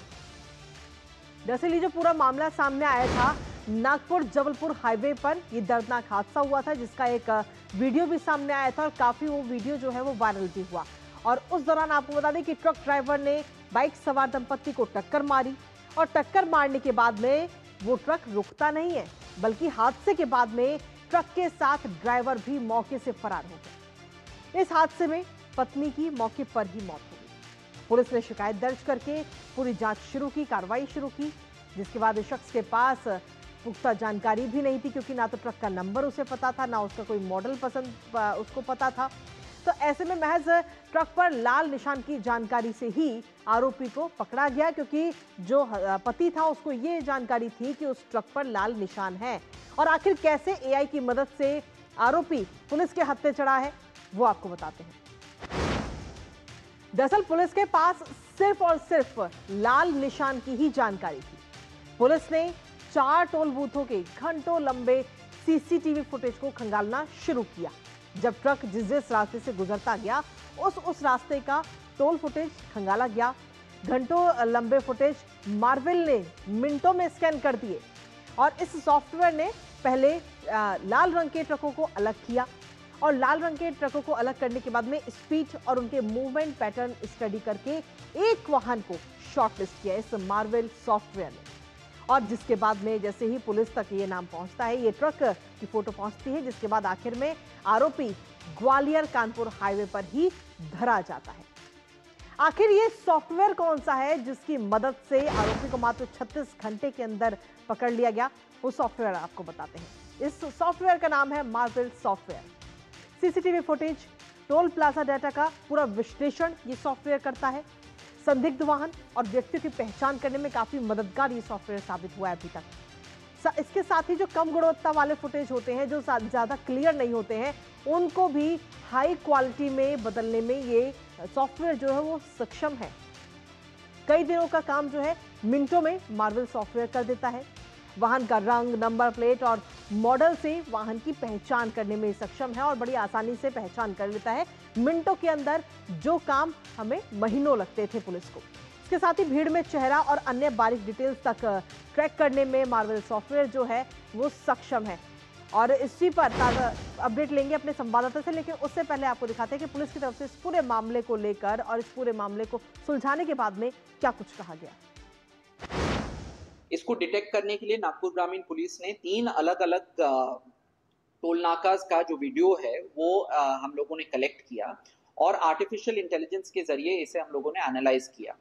A: दरअसल ये जो पूरा मामला सामने आया था, नागपुर जबलपुर हाईवे पर ये दर्दनाक हादसा हुआ था, जिसका एक वीडियो भी सामने आया था और काफी वो वीडियो जो है वो वायरल भी हुआ। और उस दौरान आपको बता दें कि ट्रक ड्राइवर ने बाइक सवार दंपत्ति को टक्कर मारी और टक्कर मारने के बाद में वो ट्रक रुकता नहीं है, बल्कि हादसे के बाद में ट्रक के साथ ड्राइवर भी मौके से फरार हो गए। इस हादसे में पत्नी की मौके पर ही मौत हो गई। पुलिस ने शिकायत दर्ज करके पूरी जांच शुरू की, कार्रवाई शुरू की, जिसके बाद इस शख्स के पास पुख्ता जानकारी भी नहीं थी, क्योंकि ना तो ट्रक का नंबर उसे पता था, ना उसका कोई मॉडल पसंद उसको पता था। तो ऐसे में महज ट्रक पर लाल निशान की जानकारी से ही आरोपी को पकड़ा गया, क्योंकि जो पति था उसको ये जानकारी थी कि उस ट्रक पर लाल निशान है। और आखिर कैसे एआई की मदद से आरोपी पुलिस के हत्थे चढ़ा है वो आपको बताते हैं। दरअसल पुलिस के पास सिर्फ और सिर्फ लाल निशान की ही जानकारी थी। पुलिस ने 4 टोल बूथों के घंटों लंबे सीसीटीवी फुटेज को खंगालना शुरू किया। जब ट्रक जिस रास्ते से गुजरता गया उस रास्ते का टोल फुटेज खंगाला गया। घंटों लंबे फुटेज मार्वल ने मिनटों में स्कैन कर दिए और इस सॉफ्टवेयर ने पहले लाल रंग के ट्रकों को अलग किया और लाल रंग के ट्रकों को अलग करने के बाद में स्पीड और उनके मूवमेंट पैटर्न स्टडी करके एक वाहन को शॉर्टलिस्ट किया इस मार्वल सॉफ्टवेयर ने। और जिसके बाद में जैसे ही पुलिस तक ये नाम पहुंचता है, ये ट्रक की फोटो पहुंचती है, जिसके बाद आखिर में आरोपी ग्वालियर कानपुर हाईवे पर ही धरा जाता है। आखिर ये सॉफ्टवेयर कौन सा है जिसकी मदद से आरोपी को मात्र 36 घंटे के अंदर पकड़ लिया गया, वो सॉफ्टवेयर आपको बताते हैं। इस सॉफ्टवेयर का नाम है Marvel software. CCTV footage, toll plaza data का पूरा विश्लेषण ये सॉफ्टवेयर करता है। संदिग्ध वाहन और व्यक्तियों की पहचान करने में काफी मददगार ये सॉफ्टवेयर साबित हुआ है अभी तक। इसके साथ ही जो कम गुणवत्ता वाले फुटेज होते हैं, जो ज्यादा क्लियर नहीं होते हैं, उनको भी हाई क्वालिटी में बदलने में ये सॉफ्टवेयर जो है वो सक्षम है। कई दिनों का काम जो है मिनटों में मार्वल सॉफ्टवेयर कर देता है। वाहन का रंग, नंबर प्लेट और मॉडल से वाहन की पहचान करने में सक्षम है और बड़ी आसानी से पहचान कर लेता है मिनटों के अंदर, जो काम हमें महीनों लगते थे पुलिस को। इसके साथ ही भीड़ में चेहरा और अन्य बारीक डिटेल्स तक ट्रैक करने में मार्वल सॉफ्टवेयर जो है वो सक्षम है। और इसी पर ताज़ा अपडेट लेंगे अपने संवाददाता से, लेकिन उससे पहले आपको दिखाते हैं कि पुलिस की तरफ से इस पूरे मामले को लेकर और इस पूरे मामले को सुलझाने के बाद में क्या कुछ कहा गया।
F: इसको डिटेक्ट करने के लिए नागपुर ग्रामीण पुलिस ने 3 अलग अलग टोल नाकाज का जो वीडियो है वो हम लोगों ने कलेक्ट किया और आर्टिफिशियल इंटेलिजेंस के जरिए इसे हम लोगों ने एनालाइज किया।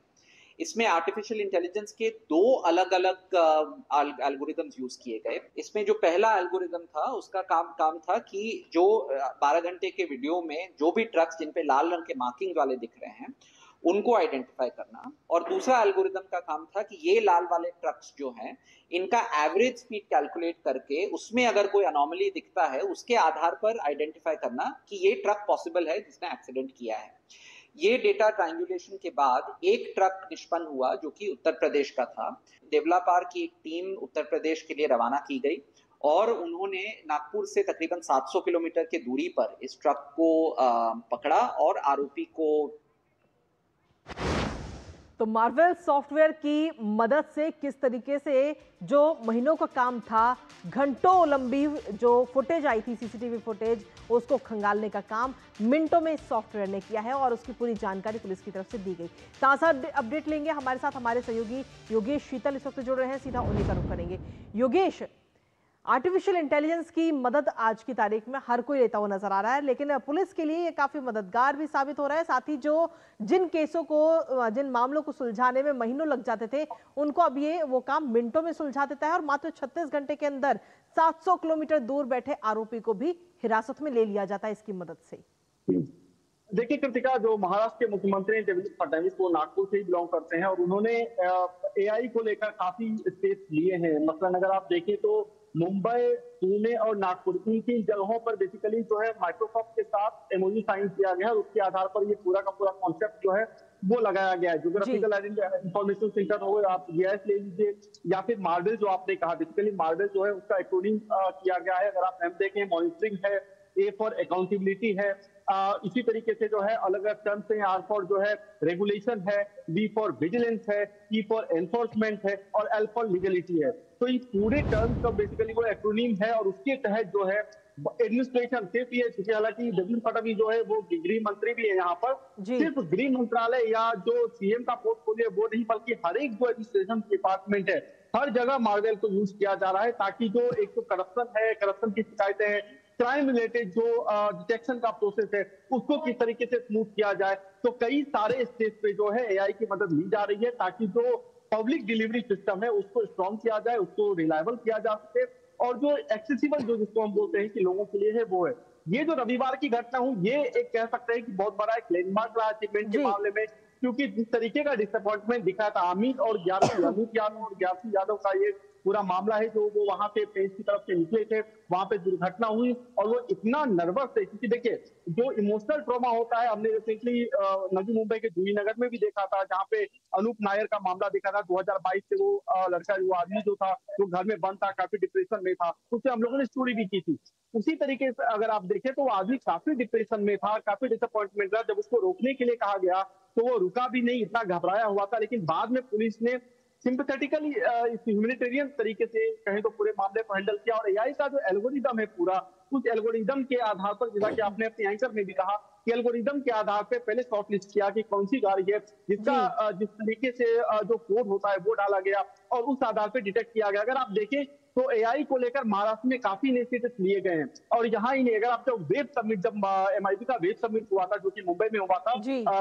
F: इसमें आर्टिफिशियल इंटेलिजेंस के 2 अलग अलग एल्गोरिदम्स यूज किए गए। इसमें जो पहला एल्गोरिदम था उसका काम था कि जो 12 घंटे के वीडियो में जो भी ट्रक्स जिन पे लाल रंग के मार्किंग वाले दिख रहे हैं उनको आइडेंटिफाई करना, और दूसरा एल्गोरिदम का काम था कि ये लाल वाले ट्रक्स जो हैं इनका एवरेज स्पीड कैलकुलेट करके उसमें अगर कोई अनोमली दिखता है उसके आधार पर आइडेंटिफाई करना कि ये ट्रक पॉसिबल है जिसने एक्सीडेंट किया है। ये डेटा ट्रायंगुलेशन के बाद एक ट्रक निष्पन्न हुआ जो कि उत्तर प्रदेश का था। देवलापार की एक टीम उत्तर प्रदेश के लिए रवाना की गई और उन्होंने नागपुर से तकरीबन 700 किलोमीटर की दूरी पर इस ट्रक को पकड़ा और आरोपी को।
A: तो मार्वल सॉफ्टवेयर की मदद से किस तरीके से जो महीनों का काम था, घंटों लंबी जो फुटेज आई थी, सीसीटीवी फुटेज, उसको खंगालने का काम मिनटों में इस सॉफ्टवेयर ने किया है और उसकी पूरी जानकारी पुलिस की तरफ से दी गई। ताज़ा अपडेट लेंगे हमारे साथ हमारे सहयोगी योगेश शीतल इस वक्त जुड़ रहे हैं, सीधा उन्हीं का रुख करेंगे। योगेश, आर्टिफिशियल इंटेलिजेंस की मदद आज की तारीख में हर कोई लेता हुआ नजर आ रहा है, लेकिन पुलिस के लिए ये काफी मददगार भी साबित हो रहा है। साथ ही जिन केसों को, जिन मामलों को सुलझाने में महीनों लग जाते थे, उनको अब ये वो काम मिनटों में सुलझा देता है और मात्र 36 घंटे के अंदर 700 किलोमीटर दूर बैठे आरोपी को भी हिरासत में ले लिया जाता है इसकी मदद से।
G: देखिए कृतिका, जो महाराष्ट्र के मुख्यमंत्री देवेंद्र फडणवीस वो नागपुर से ही बिलोंग करते हैं और उन्होंने एआई को लेकर काफी स्टेप्स लिए हैं। मसलन अगर आप देखें तो मुंबई, पुणे और नागपुर, इन 3 जगहों पर बेसिकली जो है माइक्रोसॉफ्ट के साथ एमओयू साइन किया गया है और उसके आधार पर ये पूरा का पूरा कॉन्सेप्ट जो है वो लगाया गया है। ज्योग्राफिकल इंफॉर्मेशन सेंटर हो, आप जीआईएस ले लीजिए, या फिर मार्वल जो आपने कहा, बेसिकली मार्वल जो है उसका एक्रोनिम किया गया है। अगर आप नाम देखें, मॉनिटरिंग है, ए फॉर अकाउंटेबिलिटी है, इसी तरीके से जो है अलग अलग टर्म्स हैं। आर फॉर जो है रेगुलेशन है, वी फॉर विजिलेंस है, ई फॉर एनफोर्समेंट है और एल फॉर लीगलिटी है। तो ये पूरे टर्म्स का बेसिकली वो एक्रोनिम है और उसके तहत जो है एडमिनिस्ट्रेशन सिर्फ ये, क्योंकि हालांकि देवेंद्र फडणवीस जो है वो गृह मंत्री भी है यहाँ पर, सिर्फ गृह मंत्रालय या जो सीएम का पोर्टफोलियो वो नहीं, बल्कि हर एक जो एडमिनिस्ट्रेशन डिपार्टमेंट है हर जगह मार्वल को यूज किया जा रहा है, ताकि जो एक तो करप्शन है, करप्शन की शिकायतें हैं, क्राइम रिलेटेड जो डिटेक्शन का प्रोसेस है उसको किस तरीके से स्मूथ किया जाए। तो कई सारे स्टेज पे जो है एआई की मदद ली जा रही है ताकि जो पब्लिक डिलीवरी सिस्टम है उसको स्ट्रॉन्ग किया जाए, उसको रिलायबल किया जा सके और जो एक्सेसिबल जो जिसको हम बोलते हैं कि लोगों के लिए है वो है। ये जो रविवार की घटना हुई, ये एक कह सकते हैं कि बहुत बड़ा एक लैंडमार्क रहा अचीवमेंट के मामले में, क्योंकि जिस तरीके का डिसअपॉइंटमेंट दिखा था अमित यादव और ग्यारसी यादव का ये पूरा मामला है, जो वो वहां पे पेश की तरफ से निकले थे, वहां पे दुर्घटना हुई और वो इतना नर्वस थे, क्योंकि देखिए जो इमोशनल ट्रॉमा होता है, हमने रिसेंटली नवी मुंबई के जुही नगर में भी देखा था, जहाँ पे अनूप नायर का मामला देखा था। 2022 से वो लड़का, वो आदमी जो था वो घर में बंद था, काफी डिप्रेशन में था, उससे हम लोगों ने स्टोरी भी की थी। उसी तरीके से अगर आप देखें तो वो आदमी काफी डिप्रेशन में था, काफी डिसअपॉइंटमेंट था। जब उसको रोकने के लिए कहा गया तो वो रुका भी नहीं, इतना घबराया हुआ था। लेकिन बाद में पुलिस ने सिंपैथेटिकली ह्यूमैनिटेरियन तरीके से कहें तो पूरे मामले को हैंडल किया और एआई का जो एल्गोरिदम है पूरा, उस एल्गोरिदम के आधार पर, जैसा कि आपने अपने एंकर में भी कहा कि एल्गोरिदम के आधार पे पहले शॉर्टलिस्ट किया कि कौन सी गाड़ी है जिसका जिस तरीके से जो कोड होता है वो डाला गया और उस आधार पे डिटेक्ट किया गया। अगर आप देखें तो एआई को लेकर महाराष्ट्र में काफी इनिशिएटिव्स लिए गए हैं और यहाँ ही नहीं, अगर आप जब वेब समिट, जब एमआईबी का वेब समिट हुआ था जो कि मुंबई में हुआ था,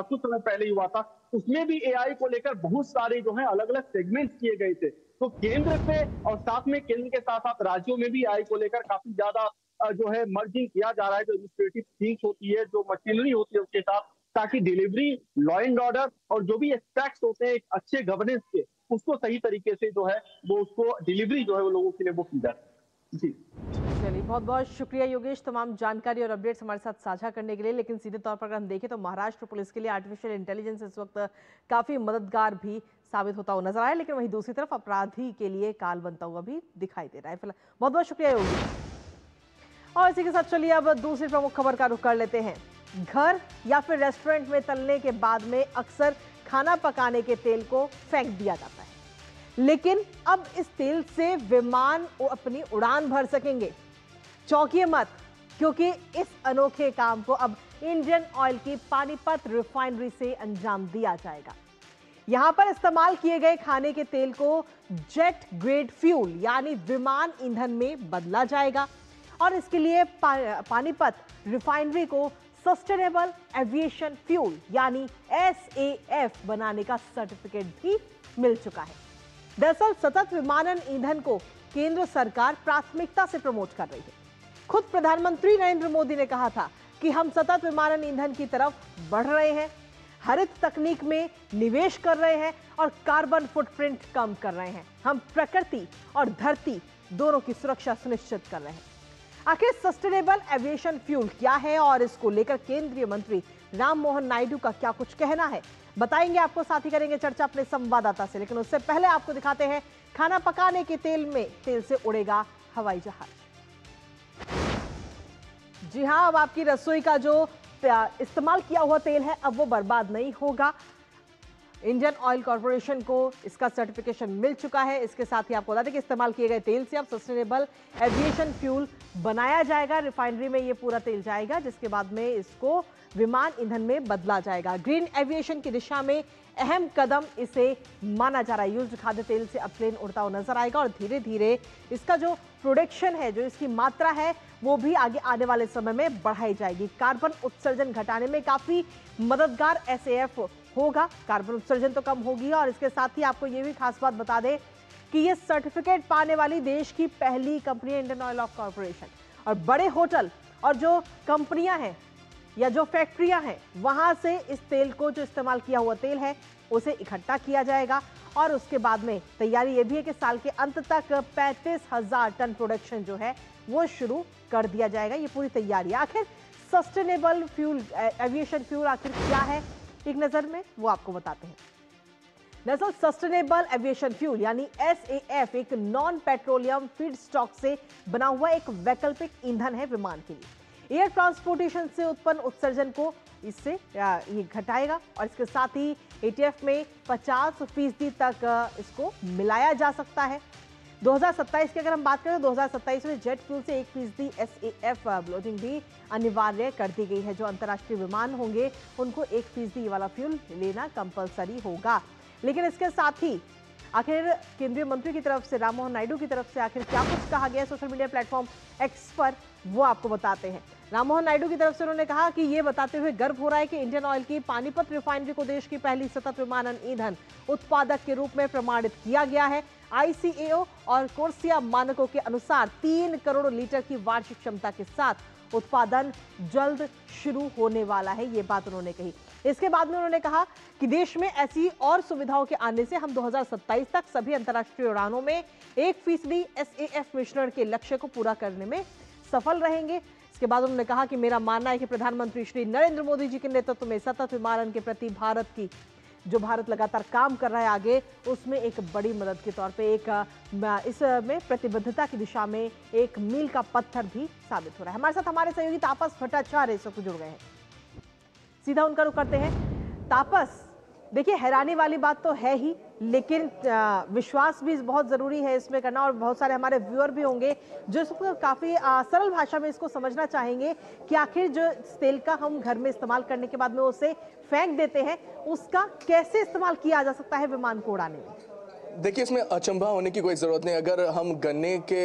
G: कुछ समय पहले ही हुआ था, उसमें भी एआई को लेकर बहुत सारे जो है अलग अलग सेगमेंट्स किए गए थे। तो केंद्र पे और साथ में केंद्र के साथ साथ राज्यों में भी एआई को लेकर काफी ज्यादा जो है मर्जिंग किया जा रहा है, जो एडमिनिस्ट्रेटिव थिंग्स होती है, जो मशीनरी होती है उसके साथ, ताकि डिलीवरी, लॉ एंड ऑर्डर और जो भी एस्पेक्ट्स होते हैं एक अच्छे गवर्नेंस के, उसको सही तरीके से जो है वो उसको डिलीवरी जो है वो लोगों के लिए वो की जाए। जी
A: चलिए, बहुत बहुत शुक्रिया योगेश तमाम जानकारी और अपडेट्स हमारे साथ साझा करने के लिए। लेकिन सीधे तौर पर अगर हम देखें तो महाराष्ट्र पुलिस के लिए आर्टिफिशियल इंटेलिजेंस इस वक्त काफी मददगार भी साबित होता हुआ नजर आया, लेकिन वहीं दूसरी तरफ अपराधी के लिए काल बनता हुआ भी दिखाई दे रहा है। फिलहाल बहुत बहुत शुक्रिया योगेश। और इसी के साथ चलिए अब दूसरी प्रमुख खबर का रुख कर लेते हैं। घर या फिर रेस्टोरेंट में तलने के बाद में अक्सर खाना पकाने के तेल को फेंक दिया जाता है, लेकिन अब इस तेल से विमान अपनी उड़ान भर सकेंगे। चौंकिए मत, क्योंकि इस अनोखे काम को अब इंडियन ऑयल की पानीपत रिफाइनरी से अंजाम दिया जाएगा। यहां पर इस्तेमाल किए गए खाने के तेल को जेट ग्रेड फ्यूल यानी विमान ईंधन में बदला जाएगा और इसके लिए पानीपत रिफाइनरी को सस्टेनेबल एविएशन फ्यूल यानी SAF बनाने का सर्टिफिकेट भी मिल चुका है। दरअसल सतत विमानन ईंधन को केंद्र सरकार प्राथमिकता से प्रमोट कर रही है। खुद प्रधानमंत्री नरेंद्र मोदी ने कहा था कि हम सतत विमानन ईंधन की तरफ बढ़ रहे हैं, हरित तकनीक में निवेश कर रहे हैं और कार्बन फुटप्रिंट कम कर रहे हैं। हम प्रकृति और धरती दोनों की सुरक्षा सुनिश्चित कर रहे हैं। आखिर सस्टेनेबल एविएशन फ्यूल क्या है और इसको लेकर केंद्रीय मंत्री राम मोहन नायडू का क्या कुछ कहना है, बताएंगे आपको, साथ ही करेंगे चर्चा अपने संवाददाता से। लेकिन उससे पहले आपको दिखाते हैं खाना पकाने के तेल से उड़ेगा हवाई जहाज। जी हां, अब आपकी रसोई का जो इस्तेमाल किया हुआ तेल है अब वो बर्बाद नहीं होगा। इंडियन ऑयल कॉर्पोरेशन को इसका सर्टिफिकेशन मिल चुका है। इसके साथ ही आपको बता दें कि इस्तेमाल किए गए तेल से अब सस्टेनेबल एविएशन फ्यूल बनाया जाएगा। रिफाइनरी में ये पूरा तेल जाएगा, जिसके बाद में इसको विमान ईंधन में बदला जाएगा। ग्रीन एविएशन की दिशा में अहम कदम इसे माना जा रहा है। यूज्ड खाद्य तेल से अब प्लेन उड़ता हुआ नजर आएगा और धीरे धीरे इसका जो प्रोडक्शन है, जो इसकी मात्रा है, वो भी आगे आने वाले समय में बढ़ाई जाएगी। कार्बन उत्सर्जन घटाने में काफी मददगार SAF होगा। कार्बन उत्सर्जन तो कम होगी और इसके साथ ही आपको ये भी खास बात बता दें कि ये सर्टिफिकेट पाने वाली देश की पहली कंपनी है इंडियन ऑयल कॉर्पोरेशन। और बड़े होटल और जो कंपनियां हैं या जो फैक्ट्रियां हैं, वहां से इस तेल को, जो इस्तेमाल किया हुआ तेल है, उसे इकट्ठा किया जाएगा और उसके बाद में तैयारी ये भी है कि साल के अंत तक 35,000 टन प्रोडक्शन जो है वो शुरू कर दिया जाएगा। ये पूरी तैयारी। आखिर सस्टेनेबल फ्यूल एविएशन फ्यूल आखिर क्या है, एक नजर में वो आपको बताते हैं। दरअसल सस्टेनेबल एविएशन फ्यूल यानी SAF एक नॉन पेट्रोलियम फीड स्टॉक से बना हुआ एक वैकल्पिक ईंधन है विमान के लिए। एयर ट्रांसपोर्टेशन से उत्पन्न उत्सर्जन को इससे ये घटाएगा और इसके साथ ही ATF में 50% तक इसको मिलाया जा सकता है। 2027 की अगर हम बात करें तो 2027 में जेट फ्यूल से 1% SAF ब्लोटिंग भी अनिवार्य कर दी गई है। जो अंतर्राष्ट्रीय विमान होंगे उनको 1% ये वाला फ्यूल लेना कंपलसरी होगा। लेकिन इसके साथ ही आखिर केंद्रीय मंत्री की तरफ से, राम मोहन नायडू की तरफ से आखिर क्या कुछ कहा गया है सोशल मीडिया प्लेटफॉर्म X पर, वो आपको बताते हैं। राम मोहन नायडू की तरफ से उन्होंने कहा कि ये बताते हुए गर्व हो रहा है कि इंडियन ऑयल की पानीपत रिफाइनरी को देश की पहली सतत विमानन ईंधन उत्पादक के रूप में प्रमाणित किया गया है। ICAO और कोर्सिया मानकों के अनुसार 3 करोड़ लीटर की वार्षिक क्षमता के साथ उत्पादन जल्द शुरू होने वाला है। ये बात उन्होंने कही। इसके बाद में उन्होंने कहा कि देश में ऐसी और सुविधाओं के आने से हम 2027 तक सभी अंतर्राष्ट्रीय उड़ानों में 1% SAF मिश्रण के लक्ष्य को पूरा करने में सफल रहेंगे। इसके बाद उन्होंने कहा कि मेरा मानना है कि प्रधानमंत्री श्री नरेंद्र मोदी जी के नेतृत्व में सतत विमानन के प्रति भारत लगातार काम कर रहा है आगे, उसमें एक बड़ी मदद के तौर पे इसमें प्रतिबद्धता की दिशा में एक मील का पत्थर भी साबित हो रहा है। हमारे साथ हमारे सहयोगी तापस भट्टाचार्य इस वक्त जुड़ गए हैं। सीधा उनका रुख करते हैं। तापस, देखिए हैरानी वाली बात तो है ही, लेकिन विश्वास भी बहुत जरूरी है इसमें करना और बहुत सारे हमारे व्यूअर भी होंगे जो इसको काफी सरल भाषा में इसको समझना चाहेंगे कि आखिर जो तेल का हम घर में इस्तेमाल करने के बाद में उसे फेंक देते हैं, उसका कैसे इस्तेमाल किया जा सकता है विमान को उड़ाने में।
H: देखिए, इसमें अचंभा होने की कोई ज़रूरत नहीं। अगर हम गन्ने के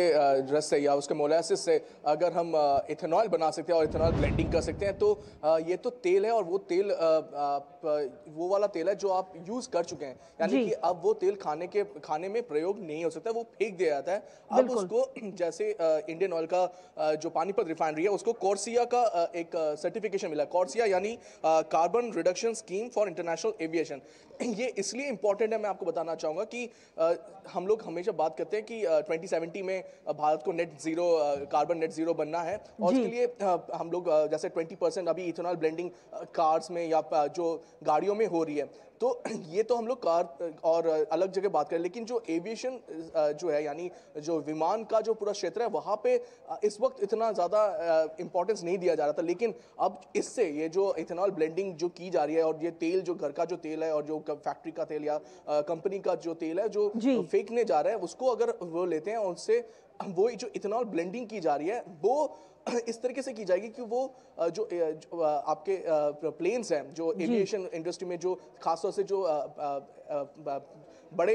H: रस से या उसके मोलासिस से अगर हम इथेनॉल बना सकते हैं और इथेनॉल ब्लेंडिंग कर सकते हैं तो ये तो तेल है और वो तेल वो वाला तेल है जो आप यूज़ कर चुके हैं, यानी कि अब वो तेल खाने में प्रयोग नहीं हो सकता, वो फेंक दिया जाता है। अब उसको जैसे इंडियन ऑयल का जो पानीपत रिफाइनरी है उसको कोर्सिया का एक सर्टिफिकेशन मिला। कोर्सिया यानी carbon reduction scheme for international aviation. ये इसलिए इंपॉर्टेंट है, मैं आपको बताना चाहूँगा कि हम लोग हमेशा बात करते हैं कि 2070 में भारत को कार्बन नेट जीरो बनना है और उसके लिए हम लोग जैसे 20% अभी इथेनॉल ब्लेंडिंग कार्स में या जो गाड़ियों में हो रही है, तो ये तो हम लोग कार और अलग जगह बात करें, लेकिन जो एविएशन जो है यानी जो विमान का जो पूरा क्षेत्र है वहाँ पे इस वक्त इतना ज़्यादा इंपॉर्टेंस नहीं दिया जा रहा था। लेकिन अब इससे ये जो इथेनॉल ब्लेंडिंग जो की जा रही है और ये तेल जो घर का जो तेल है और जो फैक्ट्री का तेल या कंपनी का जो तेल है जो फेंकने जा रहा है, उसको अगर वो लेते हैं उससे वो जो इथेनॉल ब्लेंडिंग की जा रही है वो इस तरीके से की जाएगी कि वो जो आपके प्लेन्स हैं, जो एविएशन इंडस्ट्री में जो खासतौर से जो बड़े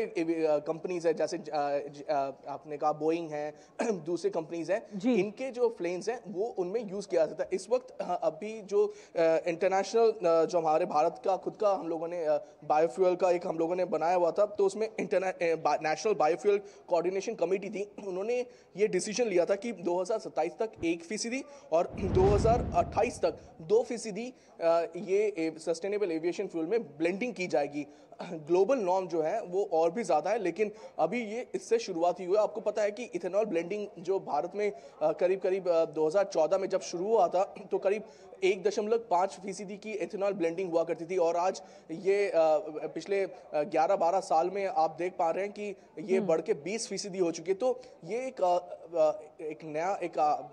H: कंपनीज है, जैसे आपने कहा बोइंग है, दूसरे कंपनीज हैं, इनके जो प्लेन्स हैं वो उनमें यूज किया जाता है। इस वक्त अभी जो इंटरनेशनल जो हमारे भारत का खुद का हम लोगों ने बायोफ्यूल का एक हम लोगों ने बनाया हुआ था, तो उसमें नेशनल बायोफ्यूल कोऑर्डिनेशन कमेटी थी, उन्होंने ये डिसीजन लिया था कि 2027 तक 1% और 2028 तक 2% ये सस्टेनेबल एविएशन फ्यूल में ब्लेंडिंग की जाएगी। ग्लोबल नॉर्म जो है वो और भी ज़्यादा है, लेकिन अभी ये इससे शुरुआत ही हुई है। आपको पता है कि इथेनॉल ब्लेंडिंग जो भारत में करीब 2014 में जब शुरू हुआ था, तो करीब 1.5% की इथेनॉल ब्लेंडिंग हुआ करती थी, और आज ये पिछले 11-12 साल में आप देख पा रहे हैं कि ये बढ़ के 20% हो चुकी है। तो ये एक नया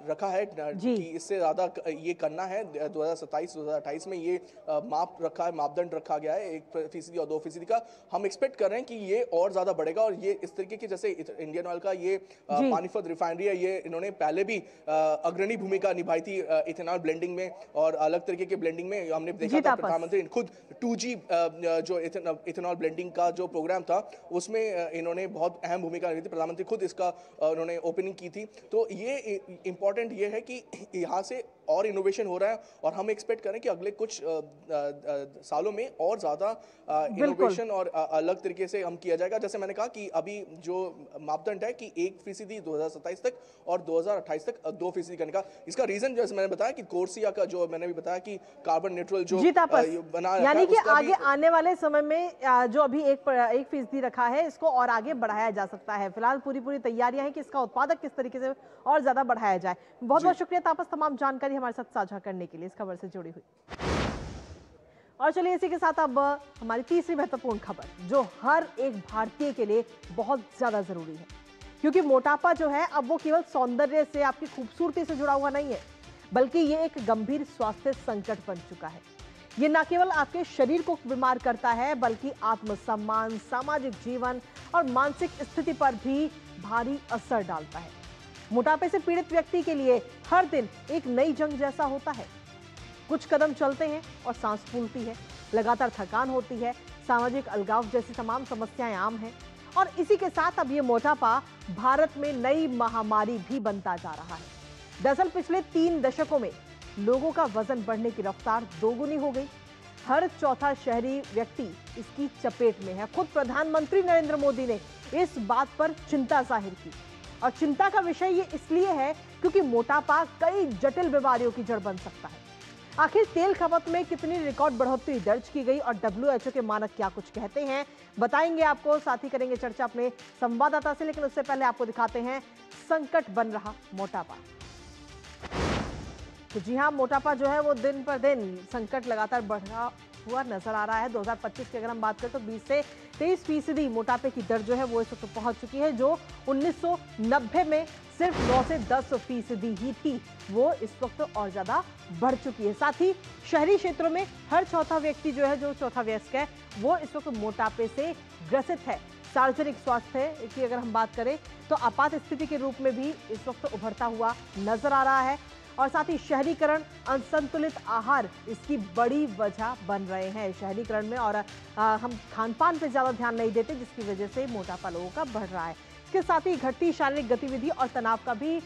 H: रखा है कि इससे ज़्यादा ये करना है। 2027-2028 में ये मापदंड रखा गया है 1% और 2% का। हम एक्सपेक्ट कर रहे हैं कि ये और ज़्यादा बढ़ेगा, और ये इस तरीके की, जैसे इंडियन ऑयल का ये पानीपत रिफाइनरी है, ये इन्होंने पहले भी अग्रणी भूमिका निभाई थी इथेनॉल ब्लेंडिंग में, और अलग तरीके के ब्लेंडिंग में हमने देखा था प्रधानमंत्री खुद 2G जो इथेनॉल ब्लेंडिंग का जो प्रोग्राम था उसमें इन्होंने बहुत अहम भूमिका निभाई थी। प्रधानमंत्री खुद इसका उन्होंने ओपनिंग की थी। तो ये इंपॉर्टेंट ये है कि यहाँ से और इनोवेशन हो रहा है, और हम एक्सपेक्ट करें कि अगले कुछ सालों में और ज़्यादा इनोवेशन और अलग तरीके से हम किया जाएगा। जैसे मैंने कहा कि अभी जो मापदंड है कि 1% 2027 तक और 2028 तक 2% करने का, इसका रीजन जैसे मैंने बताया कि कोर्सिया का जो मैंने भी बताया कि कार्बन न्यूट्रल जो बना,
A: यानी कि आगे आने वाले समय में जो अभी 1% रखा है, इसको और आगे बढ़ाया जा सकता है। फिलहाल पूरी तैयारियां हैं कि इसका उत्पादक किस तरीके से और ज्यादा बढ़ाया जाए। बहुत बहुत शुक्रिया तापस, तमाम जानकारी हमारे साथ साझा करने के लिए, इस खबर से जुड़ी हुई। और चलिए इसी के साथ अब हमारी तीसरी महत्वपूर्ण खबर, जो हर एक भारतीय के लिए बहुत ज्यादा जरूरी है, क्योंकि मोटापा जो है अब वो केवल सौंदर्य से, आपकी खूबसूरती से जुड़ा हुआ नहीं है, बल्कि ये एक गंभीर स्वास्थ्य संकट बन चुका है। ये न केवल आपके शरीर को बीमार करता है, बल्कि आत्मसम्मान, सामाजिक जीवन और मानसिक स्थिति पर भी भारी असर डालता है। मोटापे से पीड़ित व्यक्ति के लिए हर दिन एक नई जंग जैसा होता है। कुछ कदम चलते हैं और सांस फूलती है, लगातार थकान होती है, सामाजिक अलगाव जैसी तमाम समस्याएं आम हैं, और इसी के साथ अब ये मोटापा भारत में नई महामारी भी बनता जा रहा है। दरअसल पिछले 3 दशकों में लोगों का वजन बढ़ने की रफ्तार दोगुनी हो गई। हर चौथा शहरी व्यक्ति इसकी चपेट में है। खुद प्रधानमंत्री नरेंद्र मोदी ने इस बात पर चिंता जाहिर की, और चिंता का विषय ये इसलिए है क्योंकि मोटापा कई जटिल बीमारियों की जड़ बन सकता है। आखिर तेल खपत में कितनी रिकॉर्ड बढ़ोतरी दर्ज की गई और WHO के मानक क्या कुछ कहते हैं, बताएंगे आपको। साथ ही करेंगे चर्चा अपने संवाददाता से, लेकिन उससे पहले आपको दिखाते हैं संकट बन रहा मोटापा। तो जी हाँ, मोटापा जो है वो दिन पर दिन संकट लगातार बढ़ा हुआ नजर आ रहा है। 2025 की अगर हम बात करें तो 20 से 23% मोटापे की दर जो है वो इस वक्त पहुंच चुकी है, जो 1990 में सिर्फ 9 से 10% ही थी, वो इस वक्त और ज्यादा बढ़ चुकी है। साथ ही शहरी क्षेत्रों में हर चौथा व्यक्ति जो है, जो चौथा वयस्क है, वो इस वक्त मोटापे से ग्रसित है। सार्वजनिक स्वास्थ्य की अगर हम बात करें तो आपात स्थिति के रूप में भी इस वक्त उभरता हुआ नजर आ रहा है, और साथ ही शहरीकरण, असंतुलित आहार इसकी बड़ी वजह बन रहे हैं शहरीकरण में, और हम खान पान पे ज़्यादा ध्यान नहीं देते, जिसकी वजह से मोटापा लोगों का बढ़ रहा है। इसके साथ ही घटती शारीरिक गतिविधि और तनाव का भी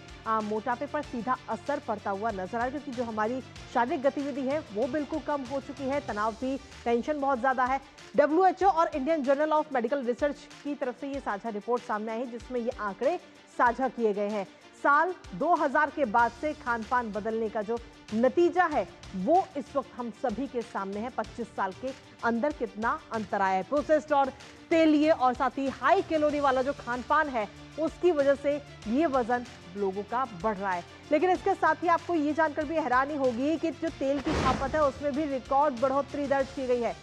A: मोटापे पर सीधा असर पड़ता हुआ नजर आ रहा है, क्योंकि जो हमारी शारीरिक गतिविधि है वो बिल्कुल कम हो चुकी है, तनाव भी, टेंशन बहुत ज़्यादा है। WHO और Indian journal of medical research की तरफ से ये साझा रिपोर्ट सामने आई है, जिसमें ये आंकड़े साझा किए गए हैं। साल 2000 के बाद से खान पान बदलने का जो नतीजा है वो इस वक्त हम सभी के सामने है। 25 साल के अंदर कितना अंतर आया है। प्रोसेस्ड और तेलीय और साथ ही हाई कैलोरी वाला जो खान पान है उसकी वजह से ये वजन लोगों का बढ़ रहा है। लेकिन इसके साथ ही आपको ये जानकर भी हैरानी होगी कि जो तेल की खपत है उसमें भी रिकॉर्ड बढ़ोतरी दर्ज की गई है।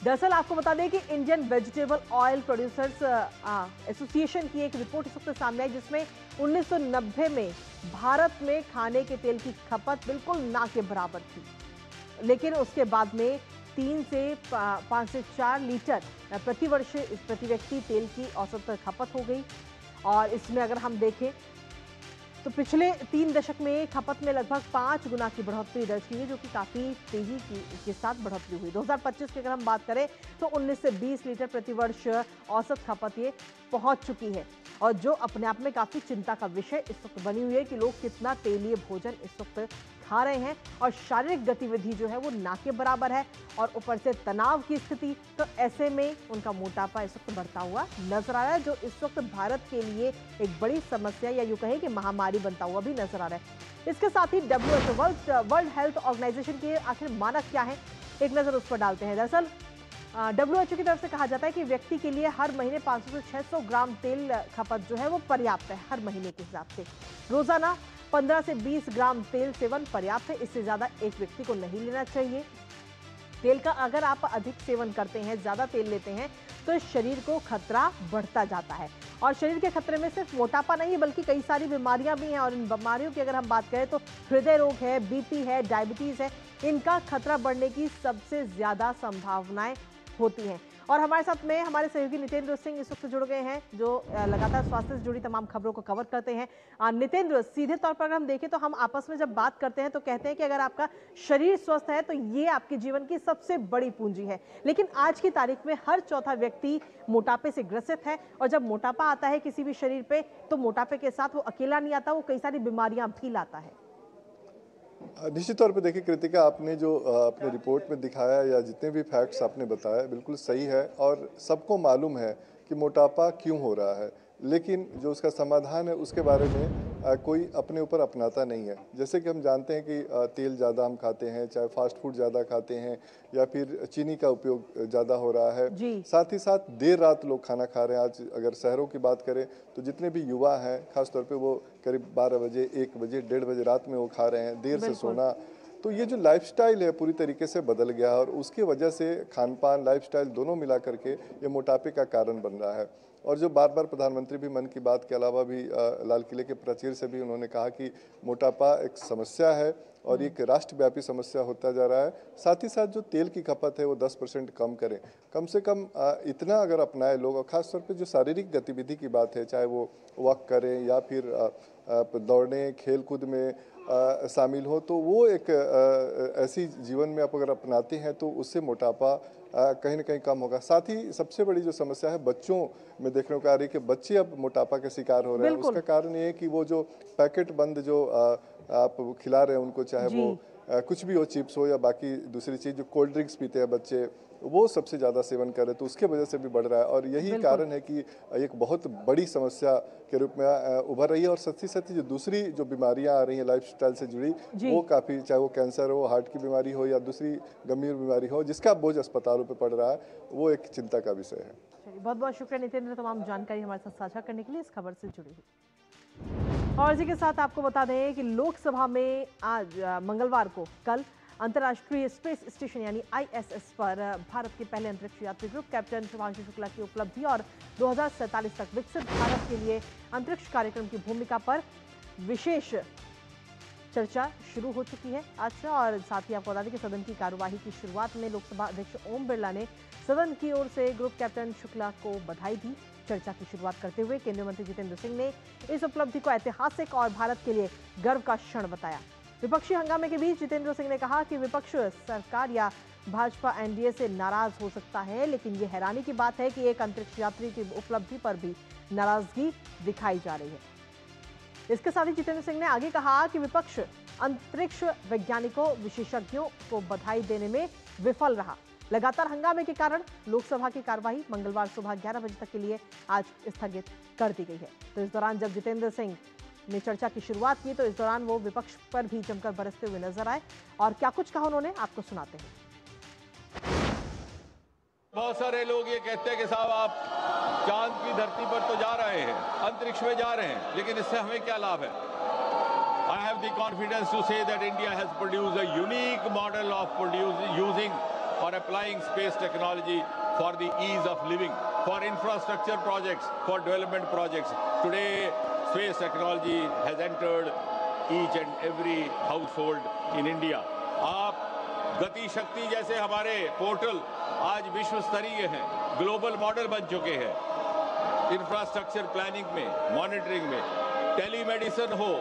A: दरअसल आपको बता दें कि Indian vegetable oil producers association की एक रिपोर्ट इस वक्त सामने आई, जिसमें 1990 में भारत में खाने के तेल की खपत बिल्कुल ना के बराबर थी, लेकिन उसके बाद में 3 से 5 से 4 लीटर प्रतिवर्ष प्रति व्यक्ति तेल की औसत खपत हो गई। और इसमें अगर हम देखें तो पिछले 3 दशक में खपत में लगभग 5 गुना की बढ़ोतरी दर्ज की है, जो कि काफी तेजी के साथ बढ़ोतरी हुई। 2025 की अगर हम बात करें तो 19 से 20 लीटर प्रति वर्ष औसत खपत ये पहुंच चुकी है, और जो अपने आप में काफी चिंता का विषय इस वक्त बनी हुई है कि लोग कितना तेलीय भोजन इस वक्त खा रहे हैं, और शारीरिक गतिविधि जो है वो ना के बराबर है, और ऊपर से तनाव की स्थिति। तो ऐसे में उनका मोटापा इस वक्त बढ़ता हुआ नजर आ रहा है, जो इस वक्त भारत के लिए एक बड़ी समस्या या यूं कहें कि महामारी बनता हुआ भी नजर आ रहा है। इसके साथ ही WHO वर्ल्ड हेल्थ ऑर्गेनाइजेशन के आखिर मानक क्या है, एक नजर उस पर डालते हैं। दरअसल WHO की तरफ से कहा जाता है कि व्यक्ति के लिए हर महीने 500 से 600 ग्राम तेल खपत जो है वो पर्याप्त है। हर महीने के हिसाब से रोजाना 15 से 20 ग्राम तेल सेवन पर्याप्त है, इससे ज्यादा एक व्यक्ति को नहीं लेना चाहिए। तेल का अगर आप अधिक सेवन करते हैं, ज्यादा तेल लेते हैं, तो शरीर को खतरा बढ़ता जाता है, और शरीर के खतरे में सिर्फ मोटापा नहीं बल्कि कई सारी बीमारियां भी हैं। और इन बीमारियों की अगर हम बात करें तो हृदय रोग है, बीपी है, डायबिटीज है, इनका खतरा बढ़ने की सबसे ज्यादा संभावनाएं होती हैं। और हमारे साथ में हमारे सहयोगी नितेंद्र सिंह इस वक्त जुड़ गए हैं, जो लगातार स्वास्थ्य से जुड़ी तमाम खबरों को कवर करते हैं। नितेंद्र, सीधे तौर पर अगर हम देखें तो हम आपस में जब बात करते हैं तो कहते हैं कि अगर आपका शरीर स्वस्थ है तो ये आपके जीवन की सबसे बड़ी पूंजी है, लेकिन आज की तारीख में हर चौथा व्यक्ति मोटापे से ग्रसित है, और जब मोटापा आता है किसी भी शरीर पे तो मोटापे के साथ वो अकेला नहीं आता, वो कई सारी बीमारियां भी लाता है।
I: निश्चित तौर पे देखिए कृतिका, आपने जो अपने रिपोर्ट में दिखाया या जितने भी फैक्ट्स आपने बताया बिल्कुल सही है, और सबको मालूम है कि मोटापा क्यों हो रहा है, लेकिन जो उसका समाधान है उसके बारे में कोई अपने ऊपर अपनाता नहीं है। जैसे कि हम जानते हैं कि तेल ज़्यादा हम खाते हैं, चाहे फास्ट फूड ज़्यादा खाते हैं, या फिर चीनी का उपयोग ज़्यादा हो रहा है, साथ ही साथ देर रात लोग खाना खा रहे हैं। आज अगर शहरों की बात करें तो जितने भी युवा हैं खासतौर पे वो करीब 12 बजे, 1 बजे, 1:30 बजे रात में वो खा रहे हैं, देर से सोना। तो ये जो लाइफस्टाइल है पूरी तरीके से बदल गया, और उसकी वजह से खान पान, लाइफस्टाइल दोनों मिला करके ये मोटापे का कारण बन रहा है। और जो बार बार प्रधानमंत्री भी मन की बात के अलावा भी लाल किले के प्राचीर से भी उन्होंने कहा कि मोटापा एक समस्या है और एक राष्ट्रव्यापी समस्या होता जा रहा है। साथ ही साथ जो तेल की खपत है वो 10% कम करें, कम से कम इतना अगर अपनाए लोग, और ख़ासतौर पे जो शारीरिक गतिविधि की बात है, चाहे वो वॉक करें या फिर दौड़ने, खेल कूद में शामिल हो, तो वो एक ऐसी जीवन में आप अगर अपनाते हैं तो उससे मोटापा कहीं ना कहीं कम होगा। साथ ही सबसे बड़ी जो समस्या है बच्चों में देखने को आ रही है कि बच्चे अब मोटापा के शिकार हो रहे हैं। उसका कारण ये है कि वो जो पैकेट बंद जो आप खिला रहे हैं उनको, चाहे वो कुछ भी हो, चिप्स हो या बाकी दूसरी चीज़, जो कोल्ड ड्रिंक्स पीते हैं बच्चे, वो सबसे ज़्यादा सेवन कर रहे हैं, तो उसके वजह से भी बढ़ रहा है। और यही कारण है कि एक बहुत बड़ी समस्या के रूप में उभर रही है। और साथ ही जो दूसरी जो बीमारियां आ रही हैं लाइफस्टाइल से जुड़ी, वो काफ़ी, चाहे वो कैंसर हो, हार्ट की बीमारी हो या दूसरी गंभीर बीमारी हो, जिसका बोझ अस्पतालों पर पड़ रहा है, वो एक चिंता का विषय है।
A: बहुत बहुत शुक्रिया नितेंद्र, तमाम जानकारी हमारे साथ साझा करने के लिए, इस खबर से जुड़ी हुई। और इसी के साथ आपको बता दें कि लोकसभा में आज मंगलवार को कल अंतर्राष्ट्रीय स्पेस स्टेशन यानी ISS पर भारत के पहले अंतरिक्ष यात्री ग्रुप कैप्टन शुभांशु शुक्ला की उपलब्धि और 2047 तक विकसित भारत के लिए अंतरिक्ष कार्यक्रम की भूमिका पर विशेष चर्चा शुरू हो चुकी है आज से। और साथ ही आपको बता दें कि सदन की कार्यवाही की शुरुआत में लोकसभा अध्यक्ष ओम बिरला ने सदन की ओर से ग्रुप कैप्टन शुक्ला को बधाई दी। चर्चा की शुरुआत करते हुए केंद्रीय मंत्री जितेंद्र सिंह ने इस उपलब्धि को ऐतिहासिक और भारत के लिए गर्व का क्षण बताया। विपक्षी हंगामे के बीच जितेंद्र सिंह ने कहा कि विपक्ष सरकार या भाजपा NDA से नाराज हो सकता है, लेकिन ये हैरानी की बात है कि एक अंतरिक्ष यात्री की उपलब्धि पर भी नाराजगी दिखाई जा रही है। इसके साथ ही जितेंद्र सिंह ने आगे कहा कि विपक्ष अंतरिक्ष वैज्ञानिकों, विशेषज्ञों को बधाई देने में विफल रहा। लगातार हंगामे के कारण लोकसभा की कार्यवाही मंगलवार सुबह 11 बजे तक के लिए आज स्थगित कर दी गई है। तो इस दौरान जब जितेंद्र सिंह ने चर्चा की शुरुआत की तो इस दौरान वो विपक्ष पर भी जमकर बरसते हुए नजर आए, और क्या कुछ कहा उन्होंने आपको सुनाते हैं।
C: बहुत सारे लोग ये कहते हैं कि साहब आप चांद की धरती पर तो जा रहे हैं, अंतरिक्ष में जा रहे हैं, लेकिन इससे हमें क्या लाभ है। I have the confidence to say that India has produced a unique model of using or applying space technology for the ease of living, for infrastructure projects, for development projects. Today, space technology has entered each and every household in India. आप गति शक्ति जैसे हमारे पोर्टल आज विश्व स्तरीय हैं, ग्लोबल मॉडल बन चुके हैं। इंफ्रास्ट्रक्चर प्लानिंग में, मॉनिटरिंग में, टेलीमेडिसिन हो,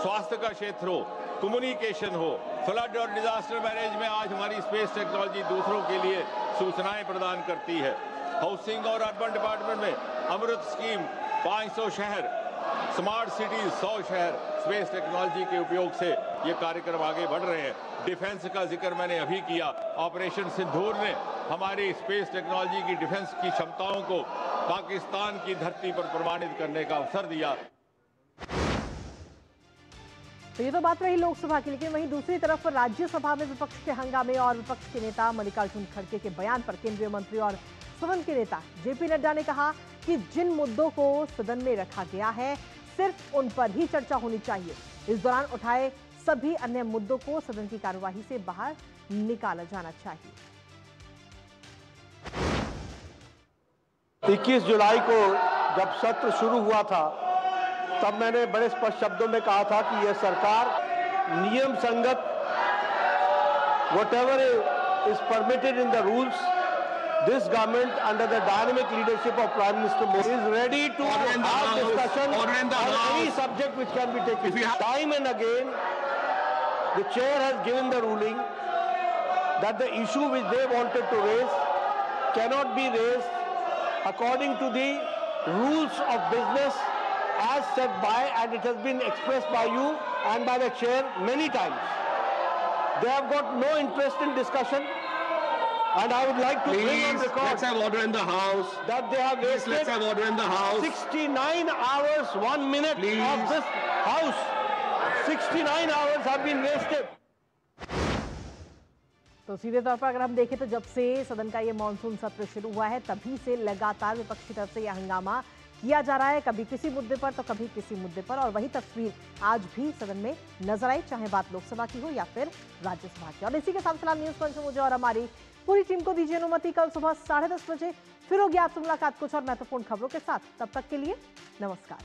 C: स्वास्थ्य का क्षेत्र हो, कम्युनिकेशन हो, फ्लड और डिजास्टर मैनेज में आज हमारी स्पेस टेक्नोलॉजी दूसरों के लिए सूचनाएं प्रदान करती है। हाउसिंग और अर्बन डिपार्टमेंट में अमृत स्कीम 500 शहर, स्मार्ट सिटीज 100 शहर स्पेस टेक्नोलॉजी के उपयोग से ये कार्यक्रम आगे बढ़ रहे हैं। डिफेंस का जिक्र मैंने अभी किया। ऑपरेशन सिंदूर ने हमारी स्पेस टेक्नोलॉजी की डिफेंस की क्षमताओं को पाकिस्तान की धरती पर प्रमाणित करने का अवसर दिया।
A: तो ये तो बात रही लोकसभा की, लेकिन वहीं दूसरी तरफ राज्यसभा में विपक्ष के हंगामे और विपक्ष के नेता मल्लिकार्जुन खड़गे के बयान पर केंद्रीय मंत्री और सदन के नेता जेपी नड्डा ने कहा कि जिन मुद्दों को सदन में रखा गया है सिर्फ उन पर ही चर्चा होनी चाहिए। इस दौरान उठाए सभी अन्य मुद्दों को सदन की कार्यवाही से बाहर निकाला जाना चाहिए।
J: 21 जुलाई को जब सत्र शुरू हुआ था तब मैंने बड़े स्पष्ट शब्दों में कहा था कि यह सरकार नियम संगत whatever is permitted in the rules, this government under the dynamic leadership of Prime Minister Modi is ready to have discussion on any subject which can be taken. Time and again, the chair has given the ruling that the issue which they wanted to raise cannot be raised according to the rules of business as set by, and it has been expressed by you and by the chair many times. They have got no interest in discussion, and I would like to bring on record.
K: Let's have order in the house.
J: That they have wasted.
K: Let's have order in the house.
J: 69 hours, 1 minute of this house. 69 hours have been wasted.
A: तो सीधे तौर पर अगर हम देखें तो जब से सदन का ये मानसून सत्र शुरू हुआ है तभी से लगातार विपक्ष की तरफ से यह हंगामा किया जा रहा है, कभी किसी मुद्दे पर तो कभी किसी मुद्दे पर, और वही तस्वीर आज भी सदन में नजर आई, चाहे बात लोकसभा की हो या फिर राज्यसभा की। और इसी के साथ फिलहाल न्यूज पंच में मुझे और हमारी पूरी टीम को दीजिए अनुमति। कल सुबह 10:30 बजे फिर होगी आपसे मुलाकात कुछ और महत्वपूर्ण खबरों के साथ। तब तक के लिए नमस्कार।